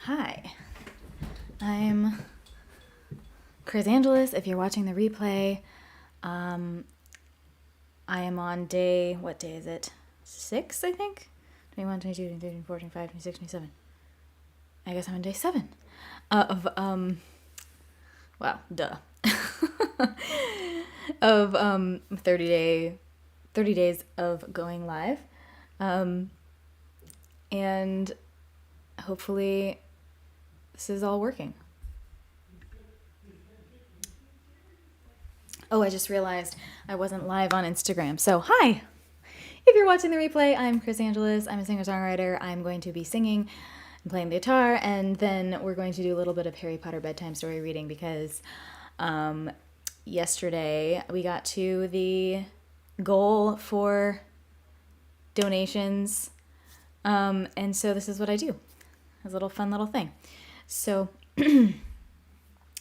Hi, I'm Chris Angeles. If you're watching the replay, I am on day, what day is it? 6, I think? 21, 22, 23, 24, 25, 26, 27. I guess I'm on day 7 of, well, duh. of 30 days of going live. And hopefully this is all working. Oh, I just realized I wasn't live on Instagram. So, hi! If you're watching the replay, I'm Chris Angeles. I'm a singer-songwriter. I'm going to be singing and playing the guitar, and then we're going to do a little bit of Harry Potter bedtime story reading because yesterday we got to the goal for donations, and so this is what I do. It's a little fun little thing. So, and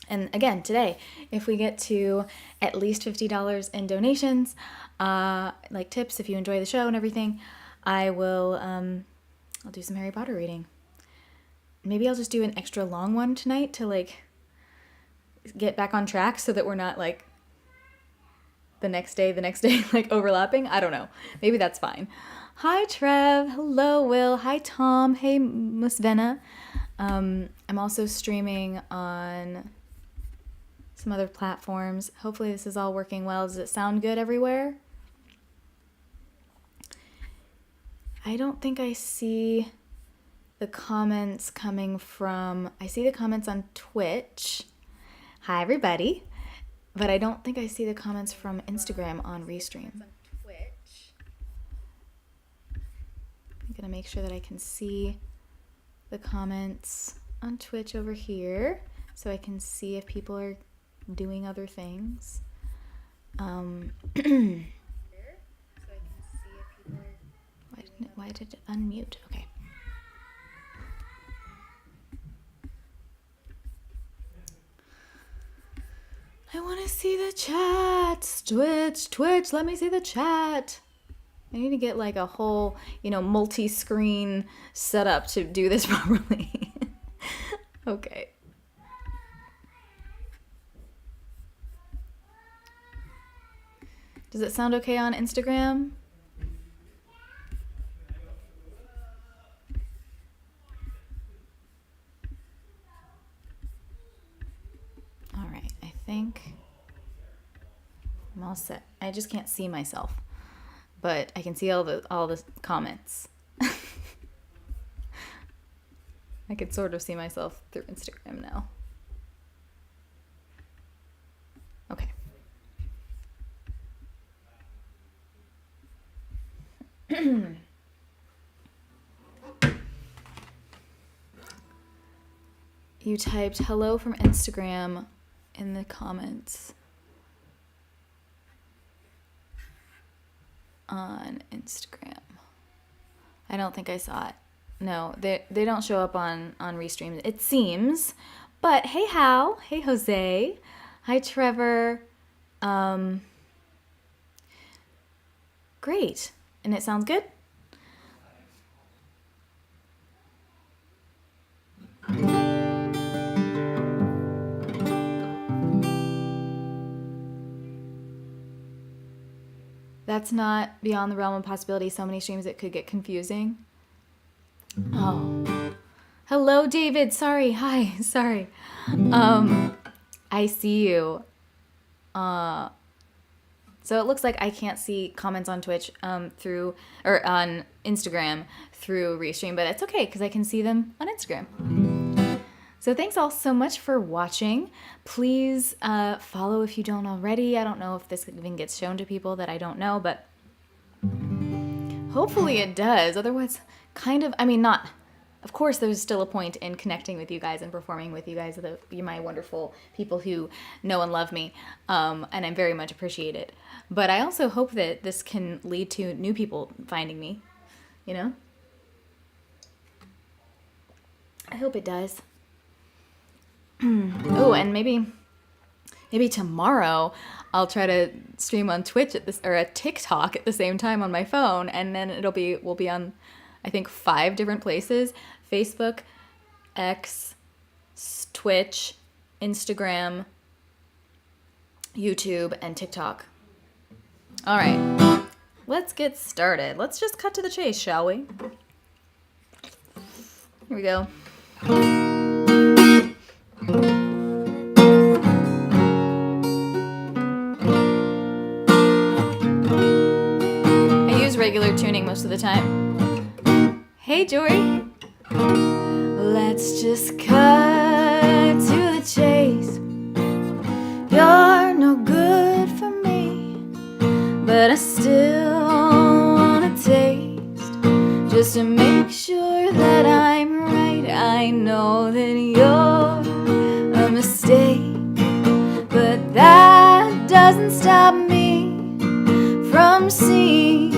again, today, if we get to at least $50 in donations, like tips, if you enjoy the show and everything, I'll do some Harry Potter reading. Maybe I'll just do an extra long one tonight to like get back on track so that we're not like the next day, like overlapping. I don't know. Maybe that's fine. Hi, Trev. Hello, Will. Hi, Tom. Hey, Musvena. I'm also streaming on some other platforms. Hopefully this is all working well. Does it sound good everywhere? I don't think I see the comments coming from... I see the comments on Twitch. Hi, everybody. But I don't think I see the comments from Instagram on Restream. I'm going to make sure that I can see the comments on Twitch over here so I can see if people are doing other things. Why did it unmute? Okay. I want to see the chat. Twitch, let me see the chat. I need to get like a whole, multi-screen setup to do this properly. Okay. Does it sound okay on Instagram? All right, I think I'm all set. I just can't see myself, but I can see all the comments. I could sort of see myself through Instagram now. Okay. You typed hello from Instagram in the comments on Instagram. I don't think I saw it. No, they don't show up on Restream, it seems. But hey, Hal. Hey, Jose. Hi, Trevor. Great. And it sounds good? That's not beyond the realm of possibility. So many streams it could get confusing. Oh. Hello, David. Sorry. Hi. Sorry. I see you. So it looks like I can't see comments on Twitch on Instagram through Restream, but it's okay because I can see them on Instagram. So thanks all so much for watching. Please follow if you don't already. I don't know if this even gets shown to people that I don't know, but hopefully it does. Otherwise, not. Of course, there's still a point in connecting with you guys and performing with you guys. You're my wonderful people who know and love me, and I very much appreciate it. But I also hope that this can lead to new people finding me, I hope it does. Oh, and maybe tomorrow I'll try to stream on Twitch or a TikTok at the same time on my phone, and then we'll be on, I think, 5 different places: Facebook, X, Twitch, Instagram, YouTube, and TikTok. All right, let's get started. Let's just cut to the chase, shall we? Here we go. I use regular tuning most of the time. Hey, Jory. Let's just cut to the chase. You're no good for me, but I still want to taste, just to make sure that I'm right. I know that you're a mistake, but that doesn't stop me from seeing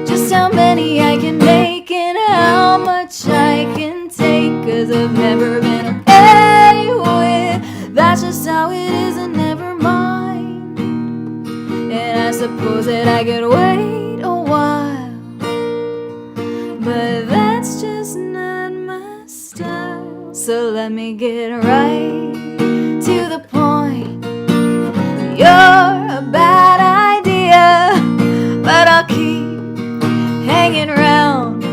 just how many I can make and how much I can take, 'cause I've never been okay with that's just how it is and never mind. And I suppose that I could wait a while, but that's just not my style. So let me get right to the point. You're a bad idea, but I'll keep hanging around,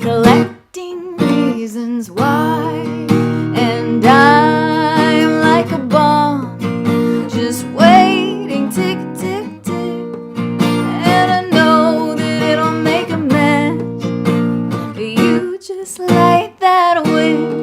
collecting reasons why. And I'm like a bomb, just waiting, tick, tick, tick. And I know that it'll make a mess, but you just light that wind.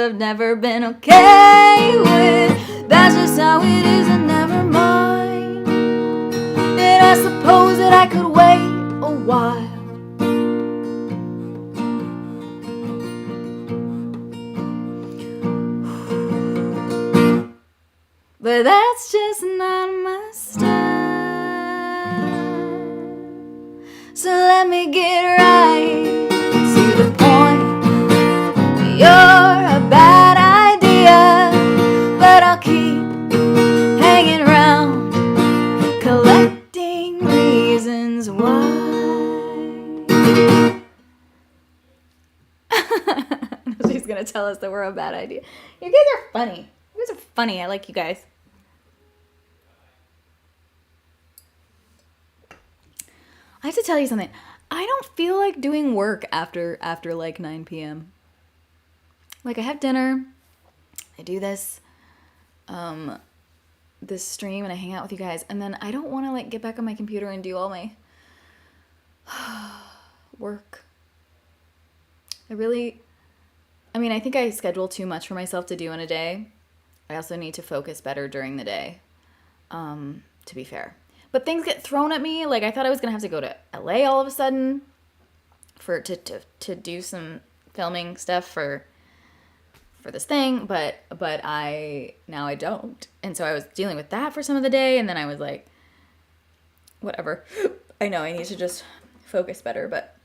I've never been okay with that's just how it is and never mind. And I suppose that I could wait a while, but that's just not my style. So let me get right to the point. You're a bad idea, but I'll keep hanging around, collecting reasons why. She's gonna tell us that we're a bad idea. You guys are funny. You guys are funny. I like you guys. I have to tell you something. I don't feel like doing work after like 9 p.m. Like, I have dinner, I do this stream, and I hang out with you guys, and then I don't want to, like, get back on my computer and do all my work. I think I schedule too much for myself to do in a day. I also need to focus better during the day, to be fair. But things get thrown at me. Like, I thought I was going to have to go to LA all of a sudden to do some filming stuff for this thing, but I don't. And so I was dealing with that for some of the day, and then I was like, whatever. I know I need to just focus better, but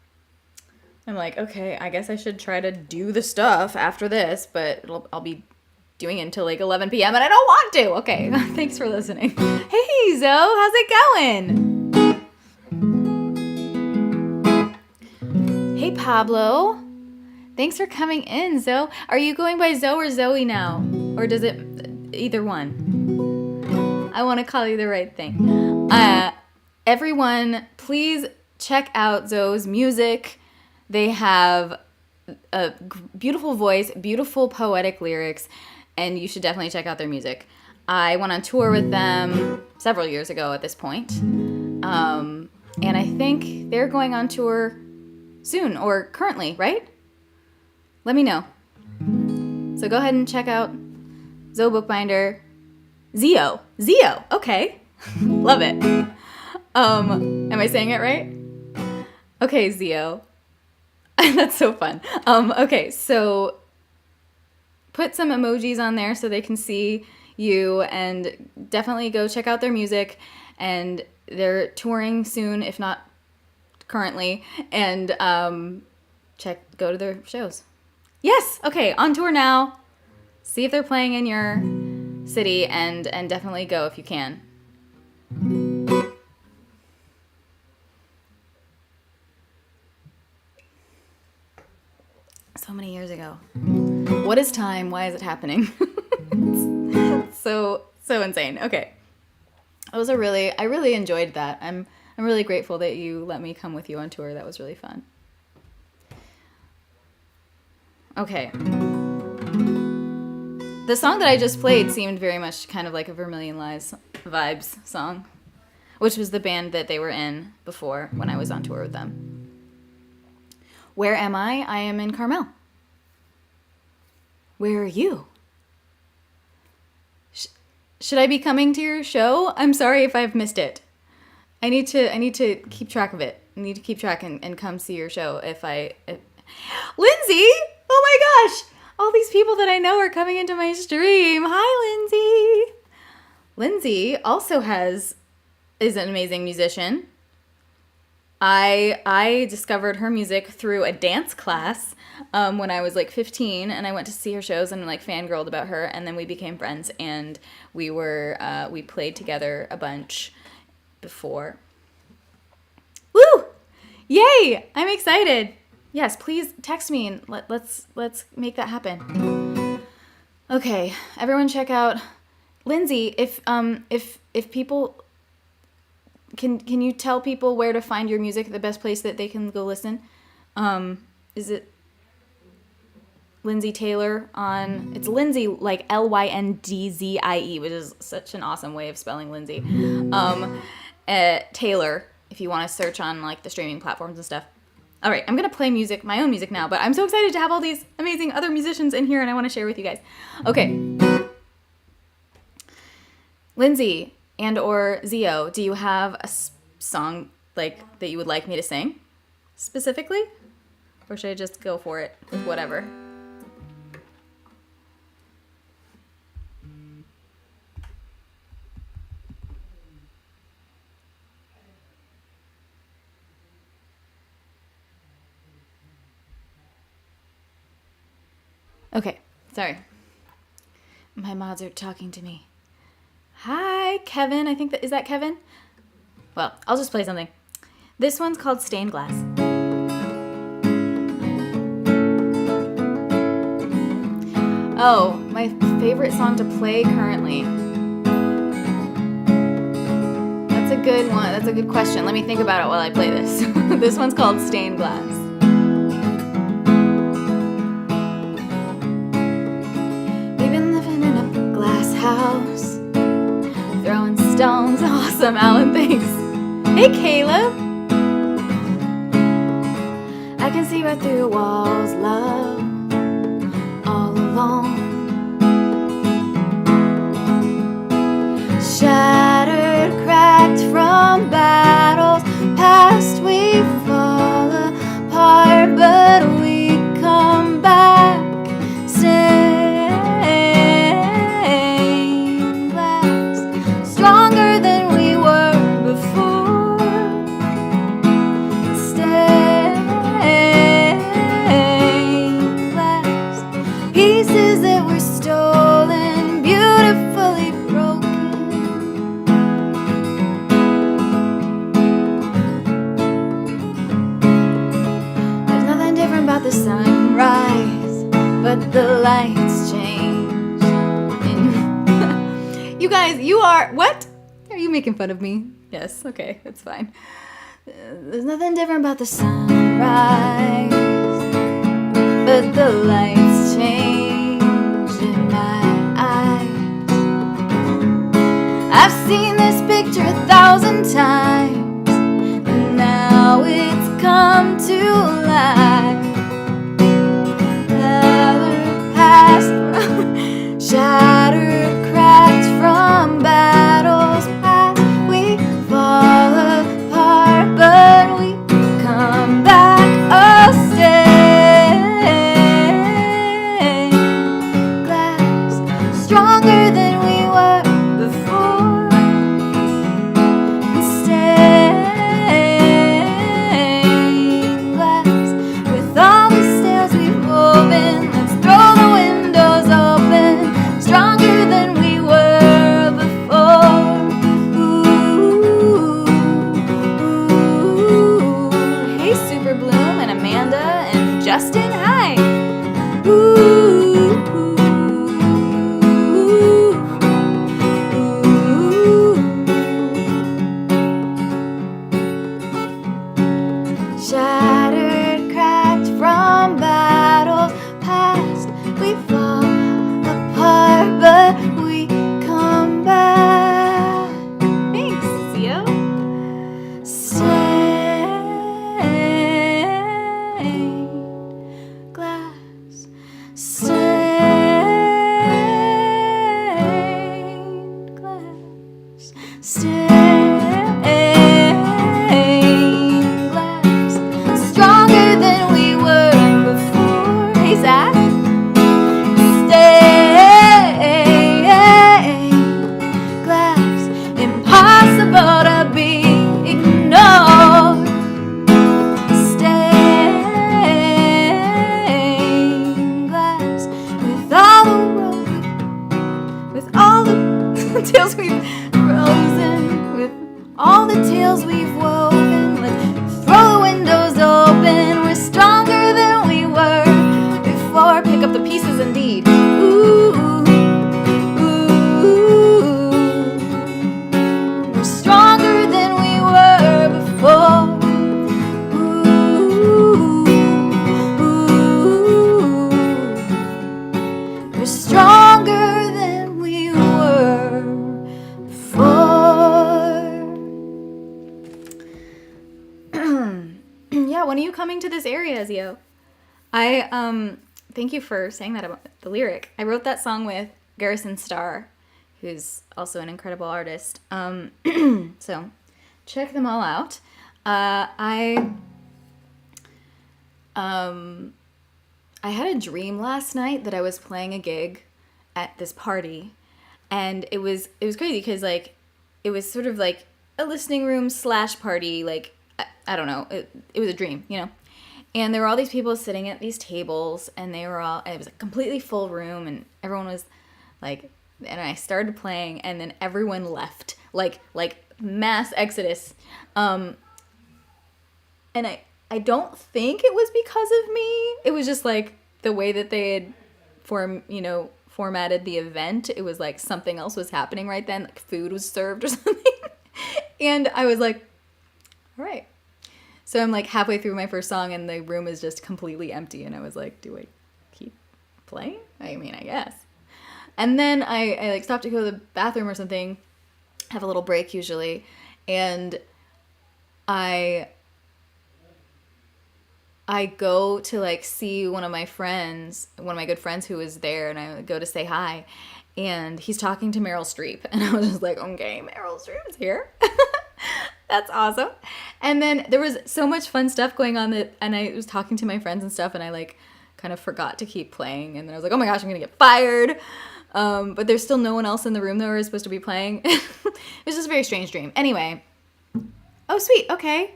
I'm like, okay, I guess I should try to do the stuff after this, but I'll be doing it until like 11 p.m. and I don't want to. Okay, thanks for listening. Hey, Zoe, how's it going? Hey, Pablo. Thanks for coming in, Zoe. Are you going by Zoe or Zoe now? Or does it either one? I want to call you the right thing. Everyone, please check out Zoe's music. They have a beautiful voice, beautiful poetic lyrics, and you should definitely check out their music. I went on tour with them several years ago at this point. And I think they're going on tour soon or currently, right? let me know. So go ahead and check out Zoe Bookbinder. Zio. Okay. Love it. Am I saying it right? Okay, Zio. That's so fun. Okay, so put some emojis on there so they can see you, and definitely go check out their music. And they're touring soon, if not currently, and go to their shows. Yes, okay, on tour now. See if they're playing in your city, and definitely go if you can. So many years ago. What is time? Why is it happening? so insane. Okay. I really enjoyed that. I'm really grateful that you let me come with you on tour. That was really fun. Okay. The song that I just played seemed very much kind of like a Vermilion Lies vibes song, which was the band that they were in before when I was on tour with them. Where am I? I am in Carmel. Where are you? Should I be coming to your show? I'm sorry if I've missed it. I need to keep track of it. I need to keep track and come see your show Lindsay! Oh my gosh! All these people that I know are coming into my stream. Hi, Lindsay! Lindsay also is an amazing musician. I discovered her music through a dance class when I was like 15, and I went to see her shows and like fangirled about her, and then we became friends, and we played together a bunch before. Woo! Yay! I'm excited. Yes, please text me and let's make that happen. Okay, everyone check out Lindsay. If people Can you tell people where to find your music, the best place that they can go listen? Is it Lindsay Taylor on... It's Lindsay, like Lyndzie, which is such an awesome way of spelling Lindsay. Taylor, if you want to search on like the streaming platforms and stuff. All right, I'm going to play my own music now, but I'm so excited to have all these amazing other musicians in here, and I want to share with you guys. Okay. Lindsay and or Zio, do you have a song like that you would like me to sing specifically? Or should I just go for it with whatever? Okay, sorry. My mods are talking to me. Hi, Kevin. I think is that Kevin? Well, I'll just play something. This one's called Stained Glass. Oh, my favorite song to play currently. That's a good one. That's a good question. Let me think about it while I play this. This one's called Stained Glass. We've been living in a glass house, throwing stones. Awesome, Alan, thanks. Hey, Caleb. I can see right through walls, love, all alone. Shattered, cracked from battles past, we fall apart, but we come back. Stained glass, stronger than we were before. Stained glass, pieces that were stolen, beautifully broken. There's nothing different about the sunrise, but the lights change. You guys, you are... What? Are you making fun of me? Yes, okay, that's fine. There's nothing different about the sunrise, but the lights change in my eyes. I've seen this picture 1,000 times, and now it's come to life. Justin, hi. Ooh, ooh, ooh. Shattered, cracked from battles past, we fall apart, but we come back. Thanks, Zio. Stained glass, stained glass, stained glass, stronger than we were before. Hey, Zach. Stained glass, impossible to be ignored. Stained glass, with all the tales we've frozen, with all the tales we've woven. Let's throw the windows open. We're stronger than we were before. Pick up the pieces, indeed. Ooh, ooh, we're stronger than we were before. Ooh, ooh, we're stronger than we were before. Yeah, when are you coming to this area, Zio? Thank you for saying that about the lyric. I wrote that song with Garrison Starr, who's also an incredible artist. So check them all out. I had a dream last night that I was playing a gig at this party, and it was crazy because like it was sort of like a listening room / party. Like I don't know, it was a dream, you know. And there were all these people sitting at these tables, and it was a completely full room, and everyone was like, and I started playing, and then everyone left, like mass exodus. And I don't think it was because of me. It was just like the way that they had formatted the event. It was like something else was happening right then, like food was served or something. And I was like, all right. So I'm like halfway through my first song and the room is just completely empty. And I was like, do I keep playing? I mean, I guess. And then I like stopped to go to the bathroom or something, have a little break usually. And I go to like see one of my good friends who was there, and I go to say hi. And he's talking to Meryl Streep. And I was just like, okay, Meryl Streep is here. That's awesome. And then there was so much fun stuff going on and I was talking to my friends and stuff, and I like kind of forgot to keep playing. And then I was like, oh my gosh, I'm going to get fired. But there's still no one else in the room that we're supposed to be playing. It was just a very strange dream. Anyway. Oh, sweet. Okay.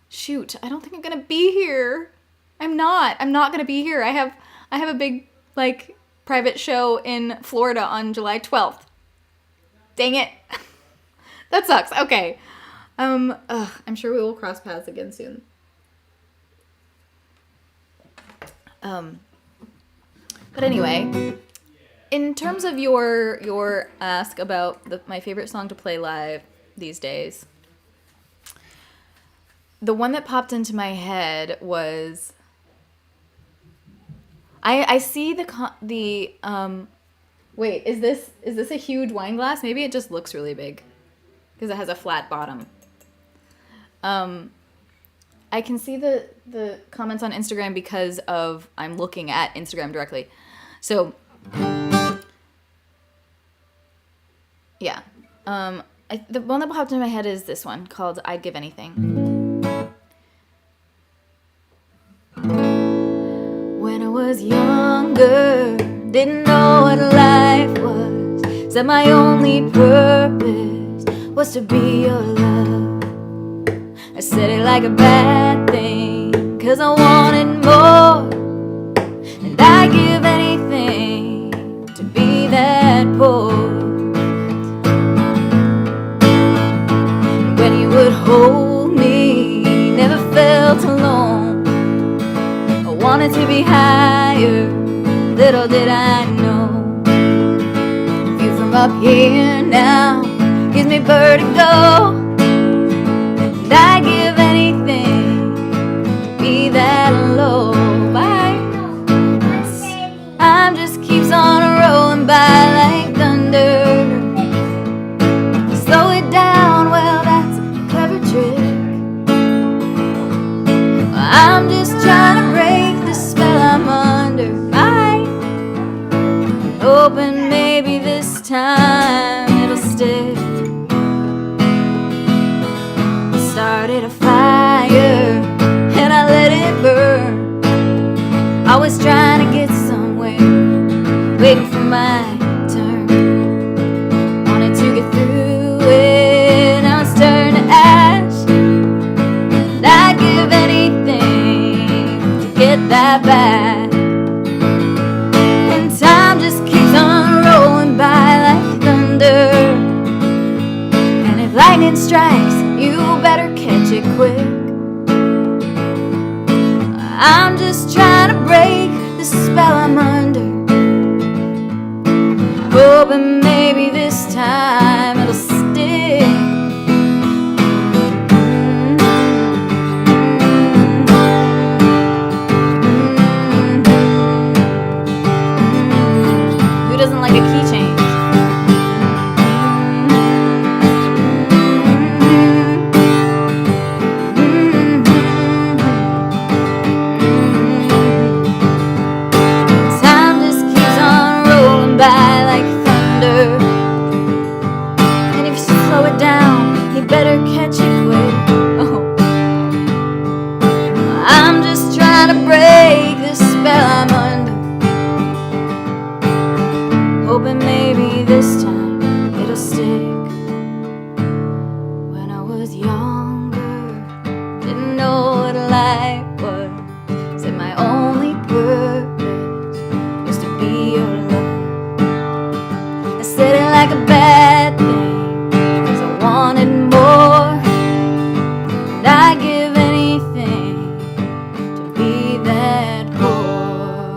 Shoot. I don't think I'm going to be here. I'm not going to be here. I have a big like private show in Florida on July 12th. Dang it. That sucks. Okay. I'm sure we will cross paths again soon. But anyway, in terms of your ask about my favorite song to play live these days, the one that popped into my head was I see the wait, is this a huge wine glass? Maybe it just looks really big because it has a flat bottom. I can see the comments on Instagram because of I'm looking at Instagram directly. So yeah. The one that popped into my head is this one called I'd Give Anything. When I was younger, didn't know what life was, said my only purpose was to be your love. I said it like a bad thing, 'cause I wanted more, and I'd give anything to be that poor. And when you would hold me, never felt alone. I wanted to be higher, little did I know. View from up here now gives me vertigo, and I give anything to be that low. Bye. Time just keeps on rolling by like thunder. Slow it down, well that's a clever trick. I'm just trying to break the spell I'm under. Bye. Hoping maybe this time it'll stick. Started a fire and I let it burn. I was trying to get somewhere, waiting for my turn. Wanted to get through it, now it's turned to ash. And I'd give anything to get that back. And time just keeps on rolling by like thunder. And if lightning strikes, you better catch it quick. I'm just trying to break the spell I'm under, hoping maybe this time it'll stick. Who doesn't like a key change? By like thunder, and if you slow it down, you better catch it quick. Oh. I'm just trying to break the spell I'm under, hoping maybe this time it'll stick. When I was younger, didn't know what life was, said my only purpose was to be your love. Said it like a bad thing, 'cause I wanted more, and I'd give anything to be that poor.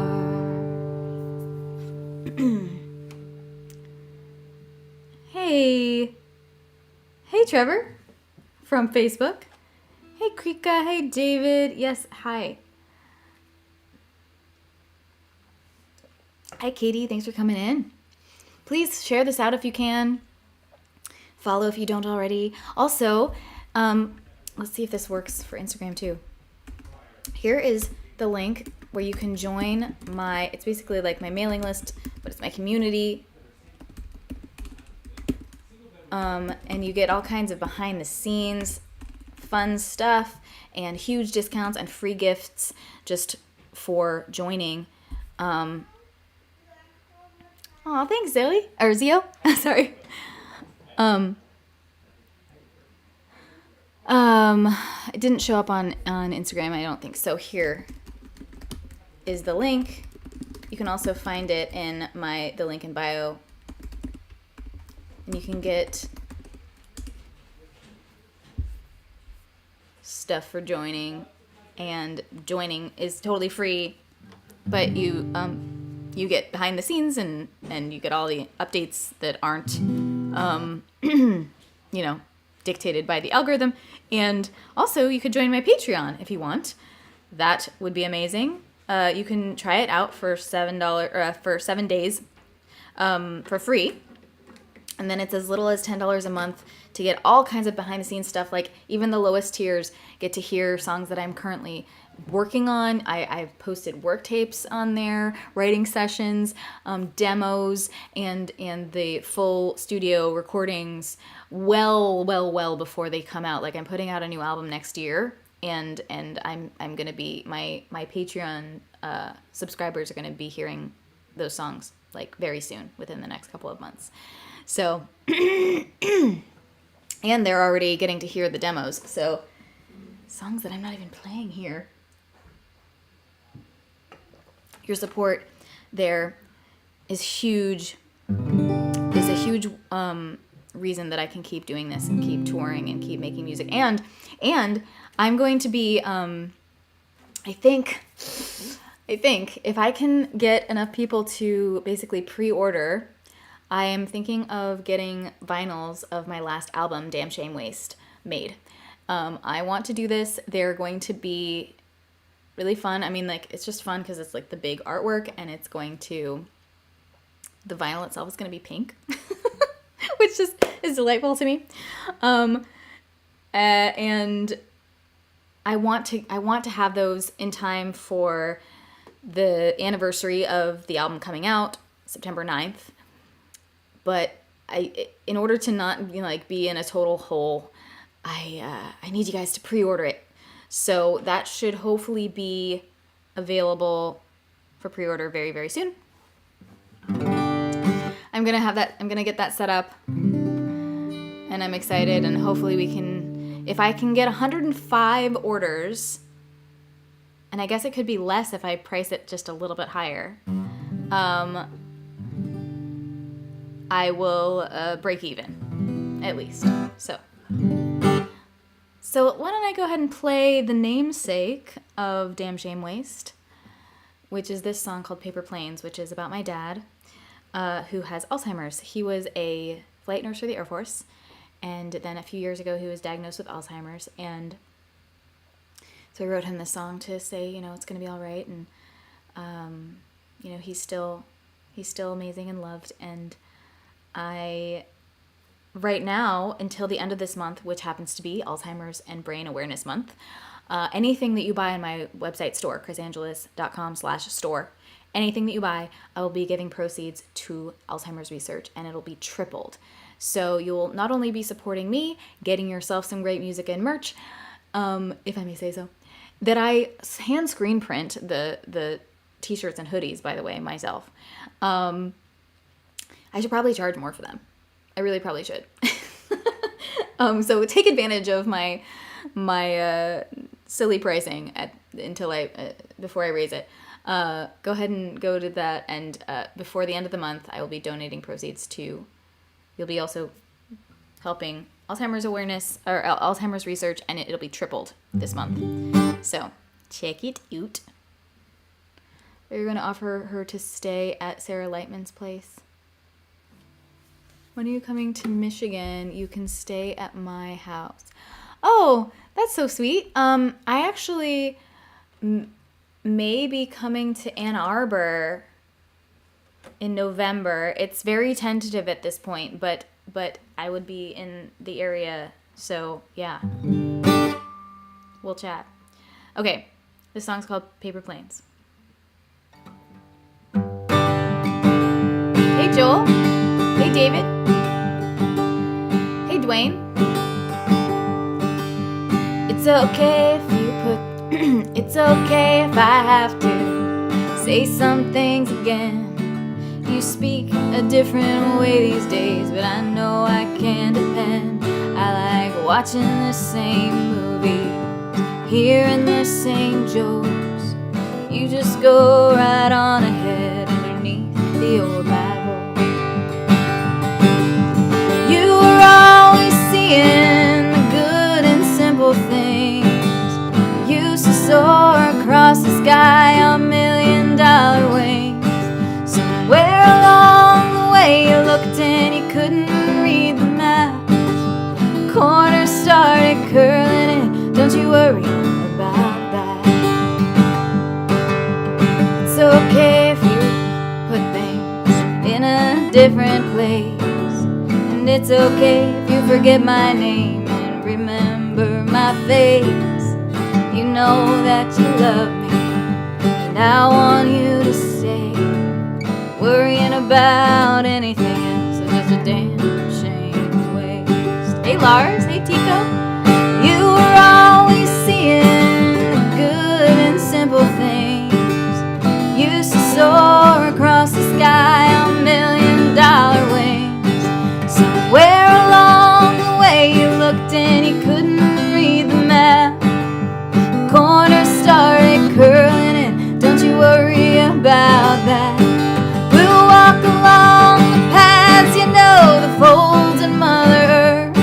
Hey Trevor from Facebook. Hey Krika, hey David, yes, hi. Hi Katie, thanks for coming in. Please share this out if you can. Follow if you don't already. Also, let's see if this works for Instagram too. Here is the link where you can join it's basically like my mailing list, but it's my community. And you get all kinds of behind the scenes fun stuff and huge discounts and free gifts just for joining. Oh, thanks, Zoe. Or Zio. Sorry. It didn't show up on Instagram, I don't think. So here is the link. You can also find it in the link in bio. And you can get stuff for joining. And joining is totally free, but you get behind the scenes and you get all the updates that aren't, dictated by the algorithm. And also you could join my Patreon if you want. That would be amazing. You can try it out for $7 for 7 days for free. And then it's as little as $10 a month to get all kinds of behind the scenes stuff. Like even the lowest tiers get to hear songs that I'm currently working on. I've posted work tapes on there, writing sessions, demos, and the full studio recordings well before they come out. Like I'm putting out a new album next year, and I'm gonna be my Patreon subscribers are gonna be hearing those songs like very soon, within the next couple of months. So and they're already getting to hear the demos. So songs that I'm not even playing here. Your support there is huge. Is a huge reason that I can keep doing this and keep touring and keep making music. And I'm going to be, I think I think if I can get enough people to basically pre-order, I am thinking of getting vinyls of my last album, Damn Shame Waste, made. I want to do this. They're going to be really fun. I mean, like, it's just fun because it's like the big artwork, and it's going to, the vinyl itself is going to be pink, which just is delightful to me. And I want to have those in time for the anniversary of the album coming out, September 9th. But in order to not be in a total hole, I need you guys to pre-order it. So that should hopefully be available for pre-order very, very soon. I'm gonna get that set up, and I'm excited, and hopefully we can, if I can get 105 orders, and I guess it could be less if I price it just a little bit higher, I will break even, at least. So why don't I go ahead and play the namesake of Damn Shame Waste, which is this song called Paper Planes, which is about my dad, who has Alzheimer's. He was a flight nurse for the Air Force, and then a few years ago he was diagnosed with Alzheimer's, and so I wrote him this song to say, it's going to be all right, and he's still amazing and loved, and right now, until the end of this month, which happens to be Alzheimer's and Brain Awareness Month, anything that you buy on my website store, chrisangelis.com/store, anything that you buy, I will be giving proceeds to Alzheimer's research, and it'll be tripled. So you'll not only be supporting me, getting yourself some great music and merch, if I may say so, that I hand screen print the t-shirts and hoodies, by the way, myself. I should probably charge more for them. I really probably should. So take advantage of my silly pricing before I raise it. Go ahead and go to that, and before the end of the month, I will be donating proceeds to. You'll be also helping Alzheimer's awareness or Alzheimer's research, and it'll be tripled this month. So check it out. We're going to offer her to stay at Sarah Lightman's place. When are you coming to Michigan? You can stay at my house. Oh, that's so sweet. I actually may be coming to Ann Arbor in November. It's very tentative at this point, but I would be in the area, so yeah. We'll chat. Okay, this song's called Paper Planes. Hey Joel. Hey David. Hey Dwayne. It's okay if you put it's okay if I have to say some things again. You speak a different way these days, but I know I can depend. I like watching the same movies, hearing the same jokes. You just go right on ahead underneath the old Bible. You were always seeing the good and simple things. You used to soar across the sky on $1 million wings. Somewhere along the way you looked and you couldn't read the map. Corners started curling in, don't you worry about that. It's okay if you put things in a different place, and it's okay if you forget my name and remember my face. You know that you love me, and I want you to stay. Worrying about anything else is just a damn shame waste. Hey Lars, hey Tico. You were always seeing the good and simple things. Used to soar across the sky on $1 million wings. Somewhere along the way you looked and you couldn't read the map. Corners started curling in, don't you worry about that. Walk along the paths, you know, the folds in Mother Earth.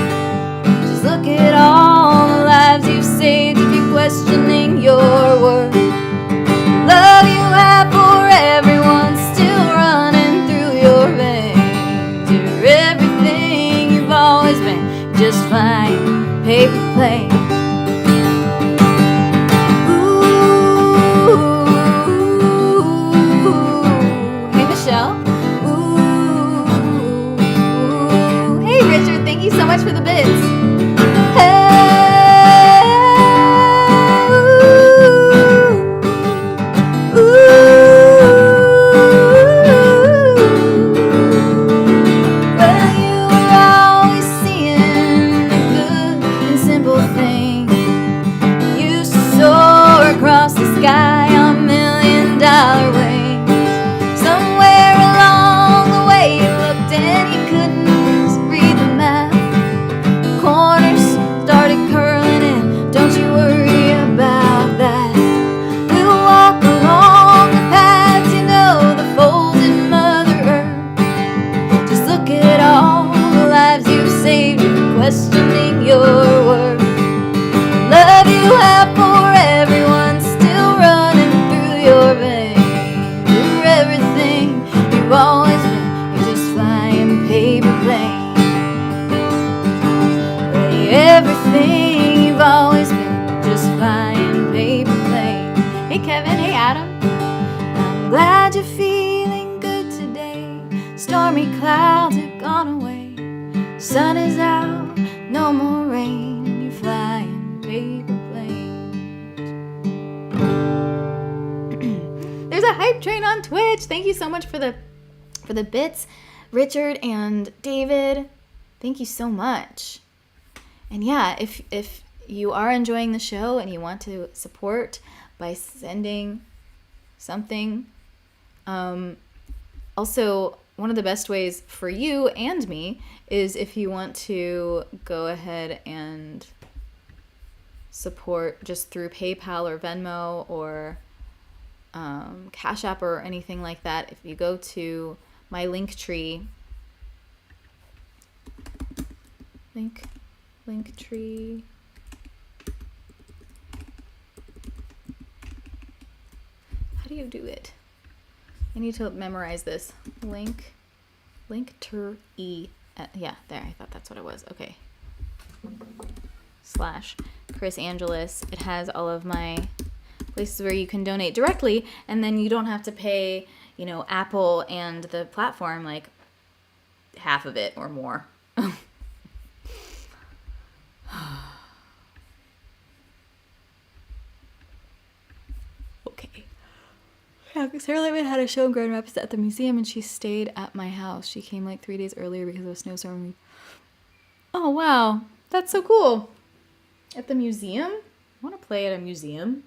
Adam. I'm glad you're feeling good today. Stormy clouds have gone away. Sun is out, no more rain, and you're flying paper planes. There's a hype train on Twitch. Thank you so much for the bits, Richard and David. Thank you so much. And yeah, if you are enjoying the show and you want to support by sending something, also one of the best ways for you and me is if you want to go ahead and support just through PayPal or Venmo or Cash App or anything like that. If you go to my Linktree, Linktree. How do you do it? I need to memorize this. Linktree. Yeah, there. I thought that's what it was. Okay. / Chris Angeles. It has all of my places where you can donate directly, and then you don't have to pay, Apple and the platform like half of it or more. Okay. Yeah, Sarah Lightman had a show in Grand Rapids at the museum, and she stayed at my house. She came like 3 days earlier because of a snowstorm. Oh, wow. That's so cool. At the museum? I want to play at a museum.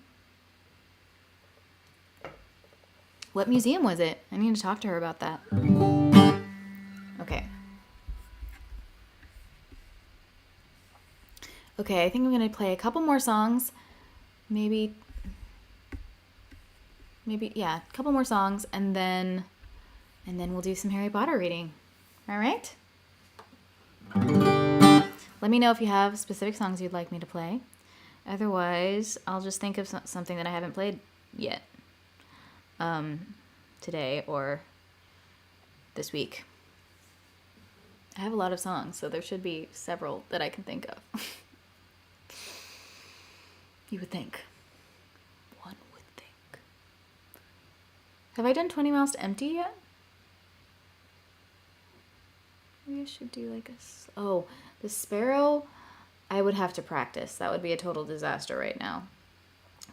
What museum was it? I need to talk to her about that. Okay. Okay, I think I'm going to play a couple more songs. Maybe, yeah, a couple more songs, and then we'll do some Harry Potter reading. All right? Let me know if you have specific songs you'd like me to play. Otherwise, I'll just think of something that I haven't played yet today or this week. I have a lot of songs, so there should be several that I can think of. You would think. One would think. Have I done 20 Miles to Empty yet? Maybe I should do like the Sparrow. I would have to practice. That would be a total disaster right now.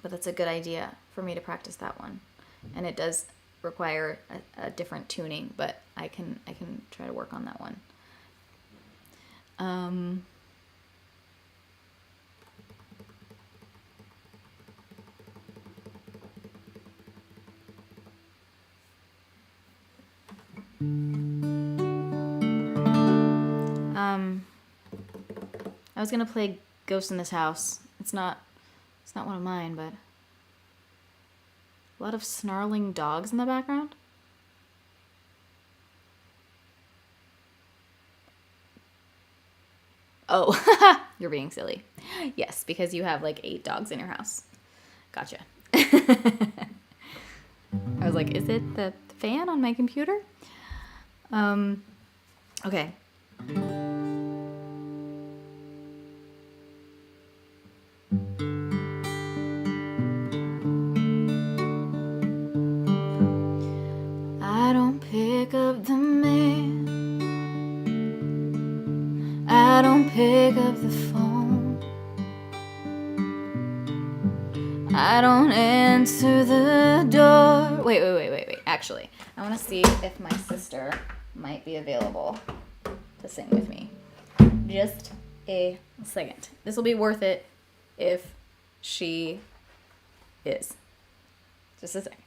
But that's a good idea for me to practice that one. And it does require a different tuning, but I can try to work on that one. I was gonna play Ghost in This House. It's not one of mine, but a lot of snarling dogs in the background. Oh, you're being silly. Yes, because you have like 8 dogs in your house. Gotcha. I was like, is it the fan on my computer? Okay. I don't pick up the man. I don't pick up the phone. I don't answer the door. Wait. Actually, I want to see if my sister might be available to sing with me. Just a second. This will be worth it if she is. Just a second.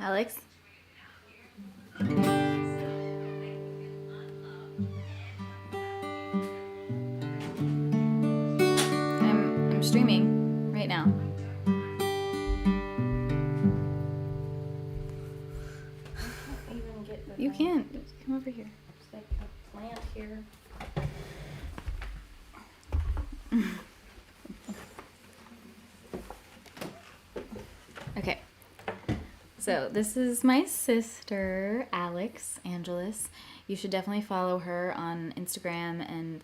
Alex? I'm streaming right now. You can't. Come over here. It's like a plant here. Okay. So this is my sister, Alex Angelis. You should definitely follow her on Instagram and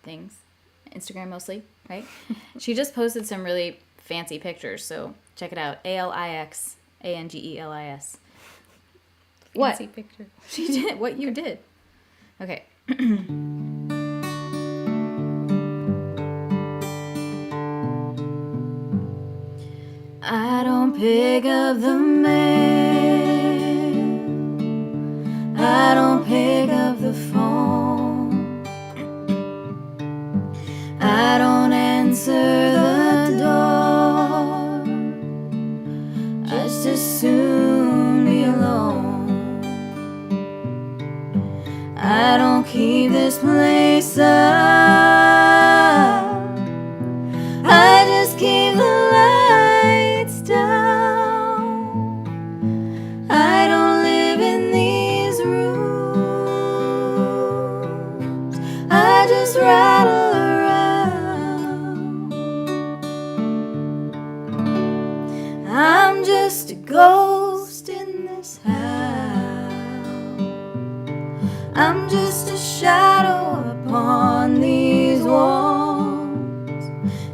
things. Instagram mostly, right? She just posted some really fancy pictures, so check it out. AlixAngelis. What? Fancy picture. She did. What you did. Okay. I don't pick up the mail. I don't pick up the phone. I don't answer the door. Just as soon be alone. I don't keep this place up. I just keep the lights down. I don't live in these rooms. I just rattle around. I'm just a ghost in this house. I'm just a shadow upon these walls.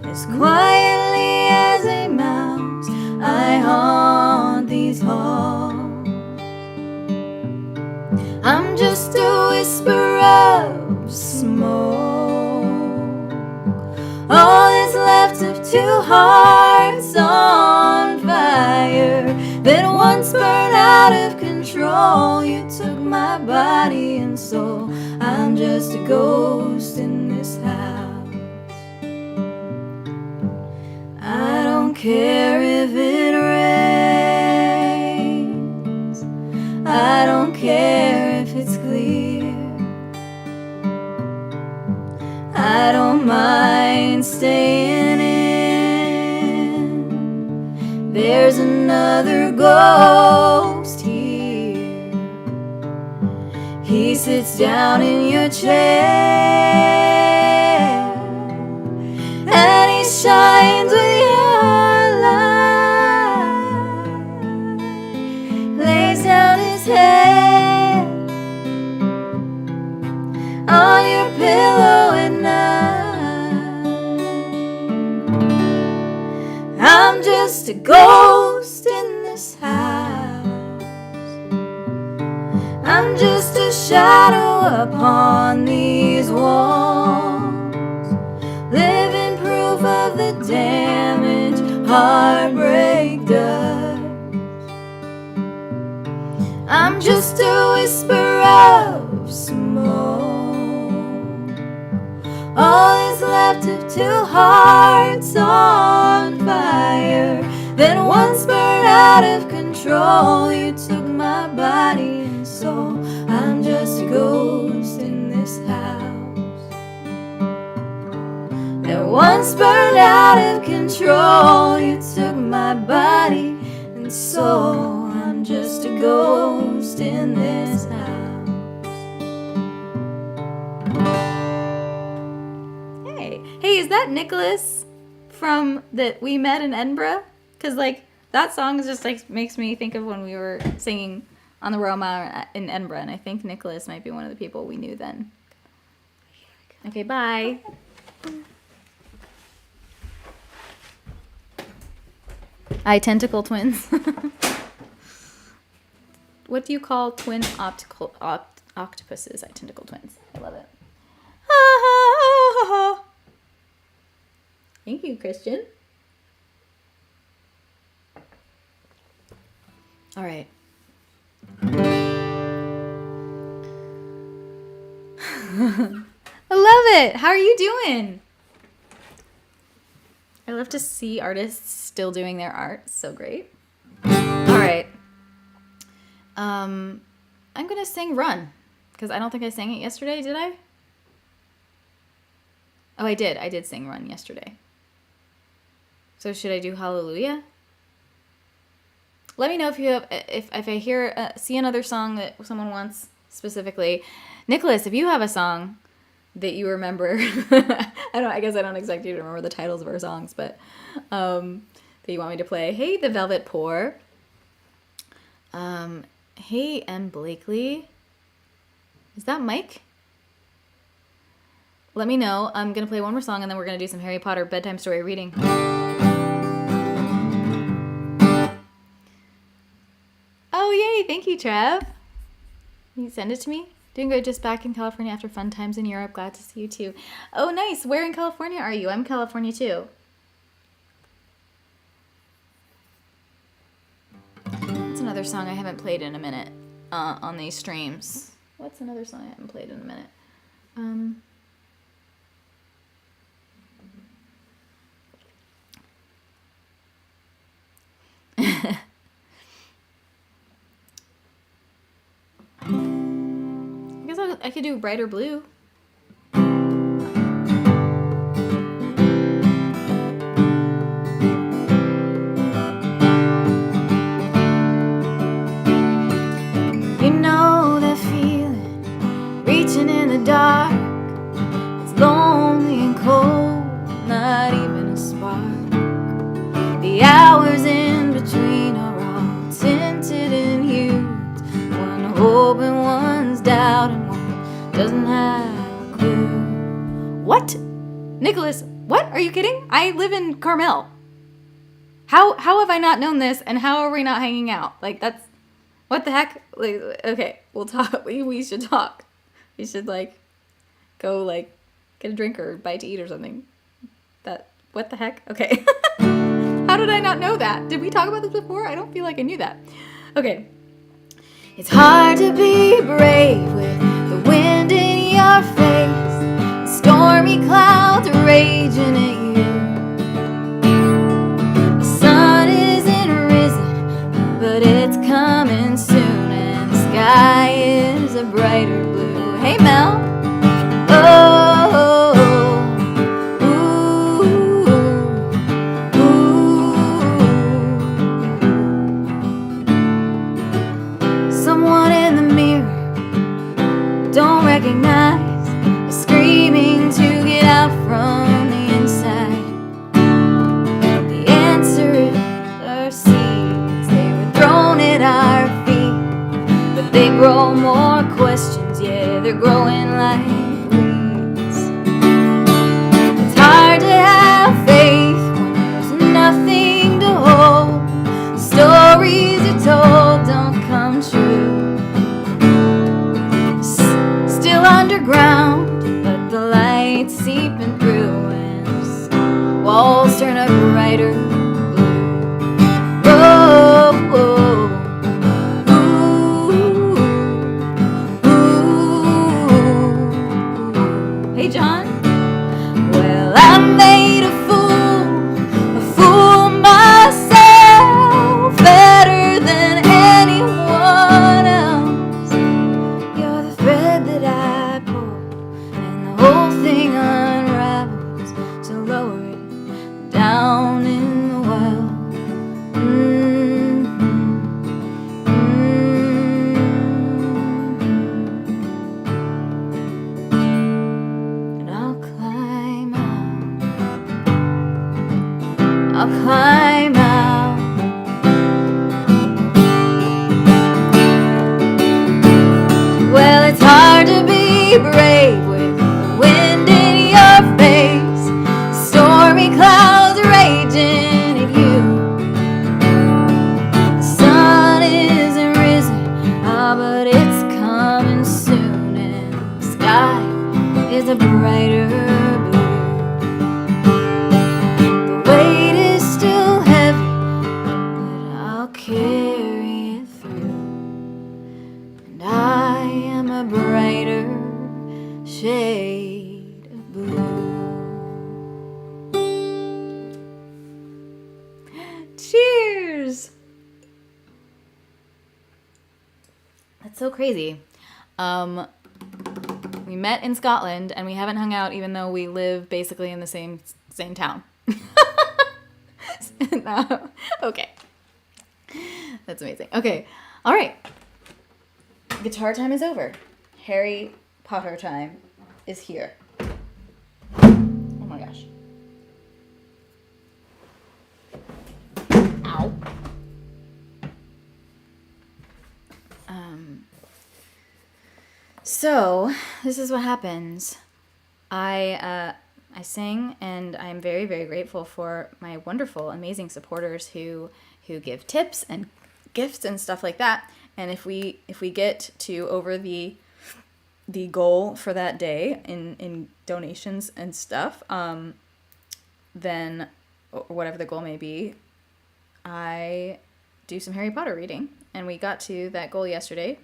As quietly as a mouse, I haunt these halls. I'm just a whisper of smoke. All that's left of two hearts on fire that once burned out of control. You took my body and soul. I'm just a ghost in this house. I don't care if it rains. I don't care if it's clear. I don't mind staying in. There's another ghost here. He sits down in your chair and he shines with your light. Lays down his head on your pillow at night. I'm just a ghost in this house. I'm just a shadow upon these walls, living proof of the damage heartbreak does. I'm just a whisper of smoke. All that's left of two hearts on fire that once burned out of control. You took my body and soul. I'm just a ghost in this house that once burned out of control. You took my body and soul. I'm just a ghost in this house. Hey, is that Nicholas from that we met in Edinburgh? Because like that song is just like makes me think of when we were singing on the Roma in Edinburgh, and I think Nicholas might be one of the people we knew then. Okay, bye. Identical twins. What do you call twin octopuses? Identical twins. I love it. Thank you, Christian. All right. I love it. How are you doing? I love to see artists still doing their art. So great. All right. I'm gonna sing Run, because I don't think I sang it yesterday, did I? Oh, I did. I did sing Run yesterday. So should I do Hallelujah? Let me know if you have, if I hear, see another song that someone wants specifically. Nicholas, if you have a song that you remember, I guess I don't expect you to remember the titles of our songs, but that you want me to play. Hey, The Velvet Poor. Hey, M. Blakely. Is that Mike? Let me know. I'm going to play one more song, and then we're going to do some Harry Potter bedtime story reading. Oh, yay. Thank you, Trev. Can you send it to me? Doing good. Just back in California after fun times in Europe. Glad to see you, too. Oh, nice. Where in California are you? I'm in California, too. That's another song I haven't played in a minute on these streams. What's another song I haven't played in a minute? I guess I could do Brighter Blue. You know that feeling, reaching in the dark. It's lonely and cold, not even a spark. The hours in between are all tinted in hues. One hope and one's doubt, and one doesn't have a clue. What? Nicholas, what? Are you kidding? I live in Carmel. How have I not known this, and how are we not hanging out? Like, that's... What the heck? Like, okay, we'll talk. We should talk. We should, like, go, like, get a drink or bite to eat or something. What the heck? Okay. How did I not know that? Did we talk about this before? I don't feel like I knew that. Okay. It's hard to be brave with the wind in your face, the stormy clouds raging at you. The sun isn't risen, but it's coming soon, and the sky is a brighter blue. Hey, Mel. Oh, ooh, ooh. Someone in the mirror don't recognize, is screaming to get out from the inside. The answer is our seeds, they were thrown at our feet, but they grow more questions, yeah, they're growing like weeds. It's hard to have faith when there's nothing to hold. Stories you're told don't come true. Still underground, but the light's seeping through, and walls turn a brighter blue. Oh, oh. Hey, John. Well, I made a fool myself, better than anyone else. You're the thread that I pull, and the whole thing unravels to lower it down in the well. And I'll climb out. Well, it's hard to be brave with the wind in your face, stormy clouds raging at you. The sun isn't risen, but it's coming soon, and the sky is a brighter blue. The weight is still heavy, but I'll carry it through, and I am a brighter shade of blue. Cheers! so crazy. We met in Scotland, and we haven't hung out even though we live basically in the same town. No. Okay. That's amazing. Okay. All right. Guitar time is over. Harry Potter time is here. Oh my gosh. Ow. So this is what happens. I sing, and I'm very, very grateful for my wonderful, amazing supporters who give tips and gifts and stuff like that. And if we get to over the goal for that day in donations and stuff, then or whatever the goal may be, I do some Harry Potter reading. And we got to that goal yesterday.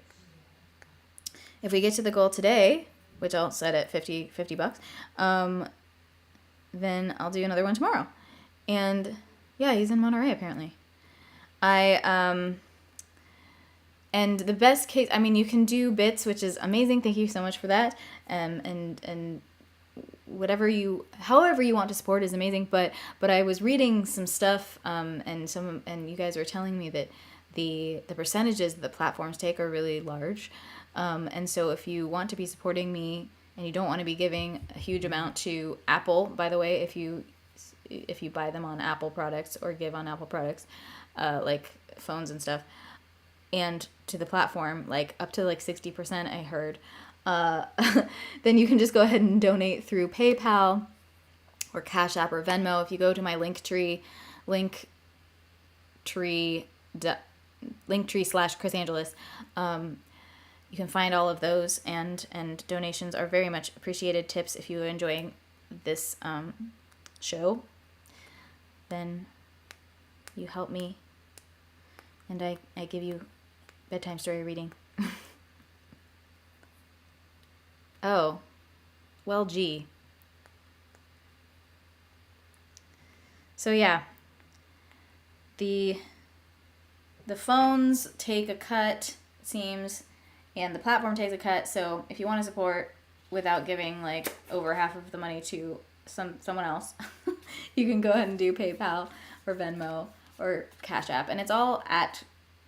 If we get to the goal today, which I'll set at $50, then I'll do another one tomorrow. And yeah, he's in Monterey apparently. And the best case, I mean, you can do bits, which is amazing. Thank you so much for that. And however you want to support is amazing. But I was reading some stuff, and you guys were telling me that the percentages that the platforms take are really large. And so if you want to be supporting me and you don't want to be giving a huge amount to Apple, by the way, if you buy them on Apple products or give on Apple products, like phones and stuff, and to the platform, like up to like 60%, I heard, then you can just go ahead and donate through PayPal or Cash App or Venmo. If you go to my Linktree /Chris Angeles, you can find all of those, and donations are very much appreciated. Tips, if you're enjoying this show, then you help me, and I give you bedtime story reading. Oh, well, gee. So yeah, the phones take a cut, it seems, and the platform takes a cut. So if you want to support without giving like over half of the money to someone else, you can go ahead and do PayPal or Venmo or Cash App, and it's all at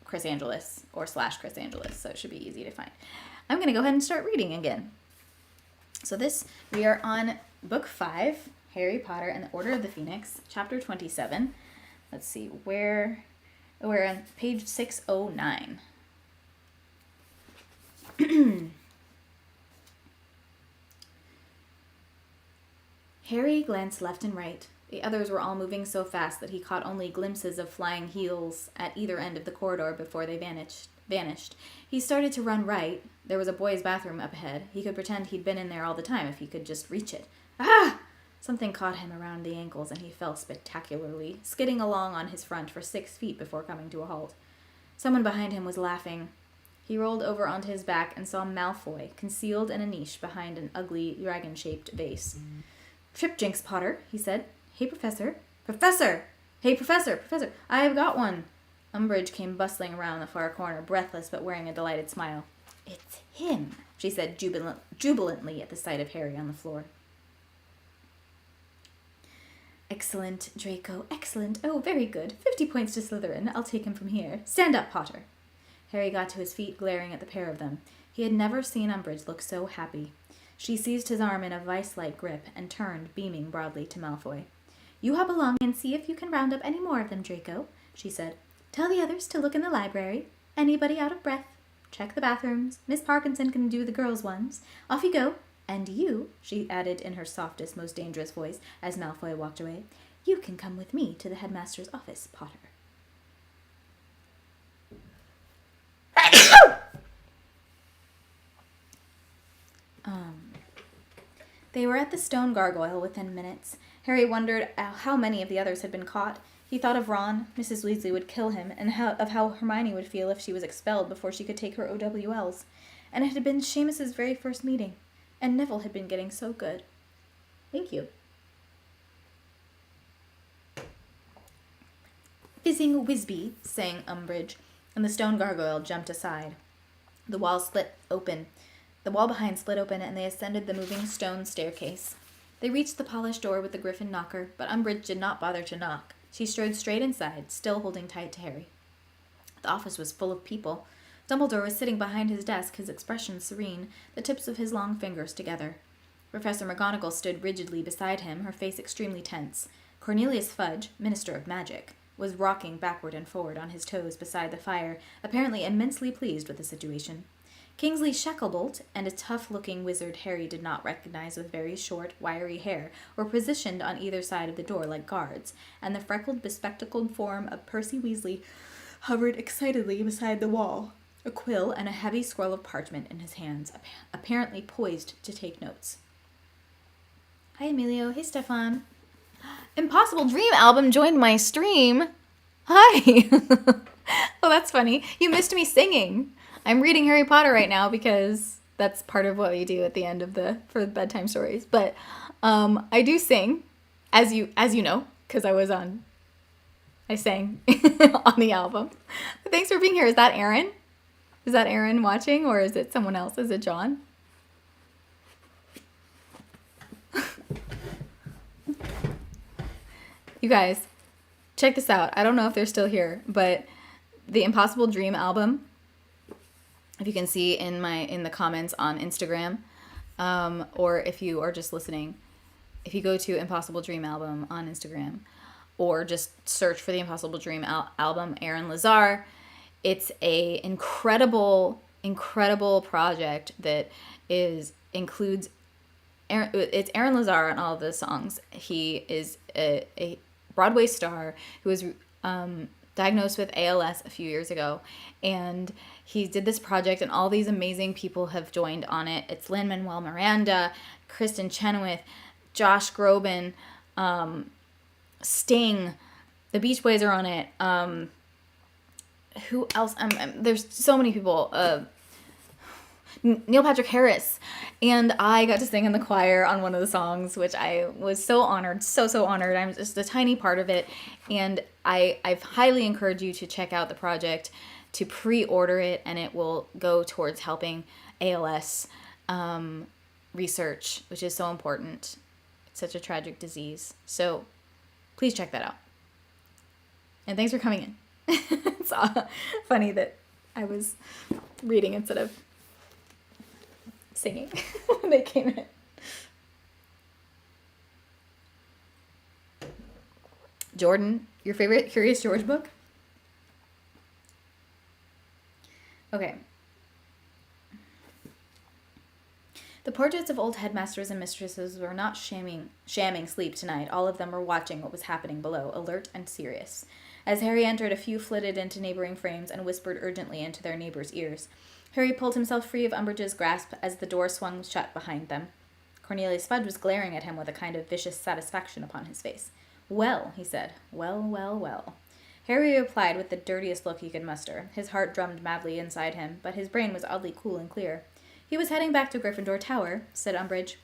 Chris Angeles or /Chris Angeles, so it should be easy to find. I'm going to go ahead and start reading again. So we are on book 5, Harry Potter and the Order of the Phoenix, chapter 27. Let's see, we're on page 609. Harry glanced left and right. The others were all moving so fast that he caught only glimpses of flying heels at either end of the corridor before they vanished. He started to run right. There was a boys' bathroom up ahead. He could pretend he'd been in there all the time if he could just reach it. Ah! Something caught him around the ankles, and he fell spectacularly, skidding along on his front for 6 feet before coming to a halt. Someone behind him was laughing. He rolled over onto his back and saw Malfoy, concealed in a niche behind an ugly dragon-shaped vase. "Trip-jinks, Potter," he said. "Hey, Professor." "Professor! Hey, Professor! I have got one!" Umbridge came bustling around the far corner, breathless but wearing a delighted smile. "It's him," she said jubilantly at the sight of Harry on the floor. "Excellent, Draco, excellent. Oh, very good. 50 points to Slytherin. I'll take him from here. Stand up, Potter." Harry got to his feet, glaring at the pair of them. He had never seen Umbridge look so happy. She seized his arm in a vice-like grip and turned, beaming broadly, to Malfoy. "You hop along and see if you can round up any more of them, Draco," she said. "Tell the others to look in the library. Anybody out of breath? Check the bathrooms. Miss Parkinson can do the girls' ones. Off you go. And you," she added in her softest, most dangerous voice, as Malfoy walked away, "you can come with me to the headmaster's office, Potter." They were at the stone gargoyle within minutes. Harry wondered how many of the others had been caught. He thought of Ron, Mrs. Weasley would kill him, and of how Hermione would feel if she was expelled before she could take her OWLs. And it had been Seamus's very first meeting, and Neville had been getting so good. Thank you. "Fizzing Wisby," sang Umbridge, and the stone gargoyle jumped aside. The wall split open. The wall behind split open, and they ascended the moving stone staircase. They reached the polished door with the griffin knocker, but Umbridge did not bother to knock. She strode straight inside, still holding tight to Harry. The office was full of people. Dumbledore was sitting behind his desk, his expression serene, the tips of his long fingers together. Professor McGonagall stood rigidly beside him, her face extremely tense. Cornelius Fudge, Minister of Magic, was rocking backward and forward on his toes beside the fire, apparently immensely pleased with the situation. Kingsley Shacklebolt and a tough-looking wizard Harry did not recognize with very short, wiry hair were positioned on either side of the door like guards, and the freckled, bespectacled form of Percy Weasley hovered excitedly beside the wall, a quill and a heavy scroll of parchment in his hands, apparently poised to take notes. Hi, Emilio. Hey, Stefan. Impossible Dream Album joined my stream. Hi. Oh, that's funny. You missed me singing. I'm reading Harry Potter right now because that's part of what we do at the end of for bedtime stories. But I do sing, as you know, because I sang on the album. But thanks for being here. Is that Aaron? Is that Aaron watching, or is it someone else? Is it John? You guys, check this out. I don't know if they're still here, but the Impossible Dream album, if you can see in the comments on Instagram, or if you are just listening, if you go to Impossible Dream album on Instagram, or just search for the Impossible Dream album, Aaron Lazar, it's a incredible project that includes it's Aaron Lazar on all of the songs. He is a Broadway star who was diagnosed with ALS a few years ago, and he did this project, and all these amazing people have joined on it. It's Lin-Manuel Miranda, Kristen Chenoweth, Josh Groban, Sting, the Beach Boys are on it. Who else? There's so many people. Neil Patrick Harris, and I got to sing in the choir on one of the songs, which I was so honored, so honored. I'm just a tiny part of it, and I've highly encouraged you to check out the project, to pre-order it, and it will go towards helping ALS research, which is so important. It's such a tragic disease, so please check that out. And thanks for coming in. It's funny that I was reading instead of singing when they came in. Jordan, your favorite Curious George book? Okay. The portraits of old headmasters and mistresses were not shamming sleep tonight. All of them were watching what was happening below, alert and serious. As Harry entered, a few flitted into neighboring frames and whispered urgently into their neighbors' ears. Harry pulled himself free of Umbridge's grasp as the door swung shut behind them. Cornelius Fudge was glaring at him with a kind of vicious satisfaction upon his face. "Well," he said. Well. Harry replied with the dirtiest look he could muster. His heart drummed madly inside him, but his brain was oddly cool and clear. "He was heading back to Gryffindor Tower," said Umbridge.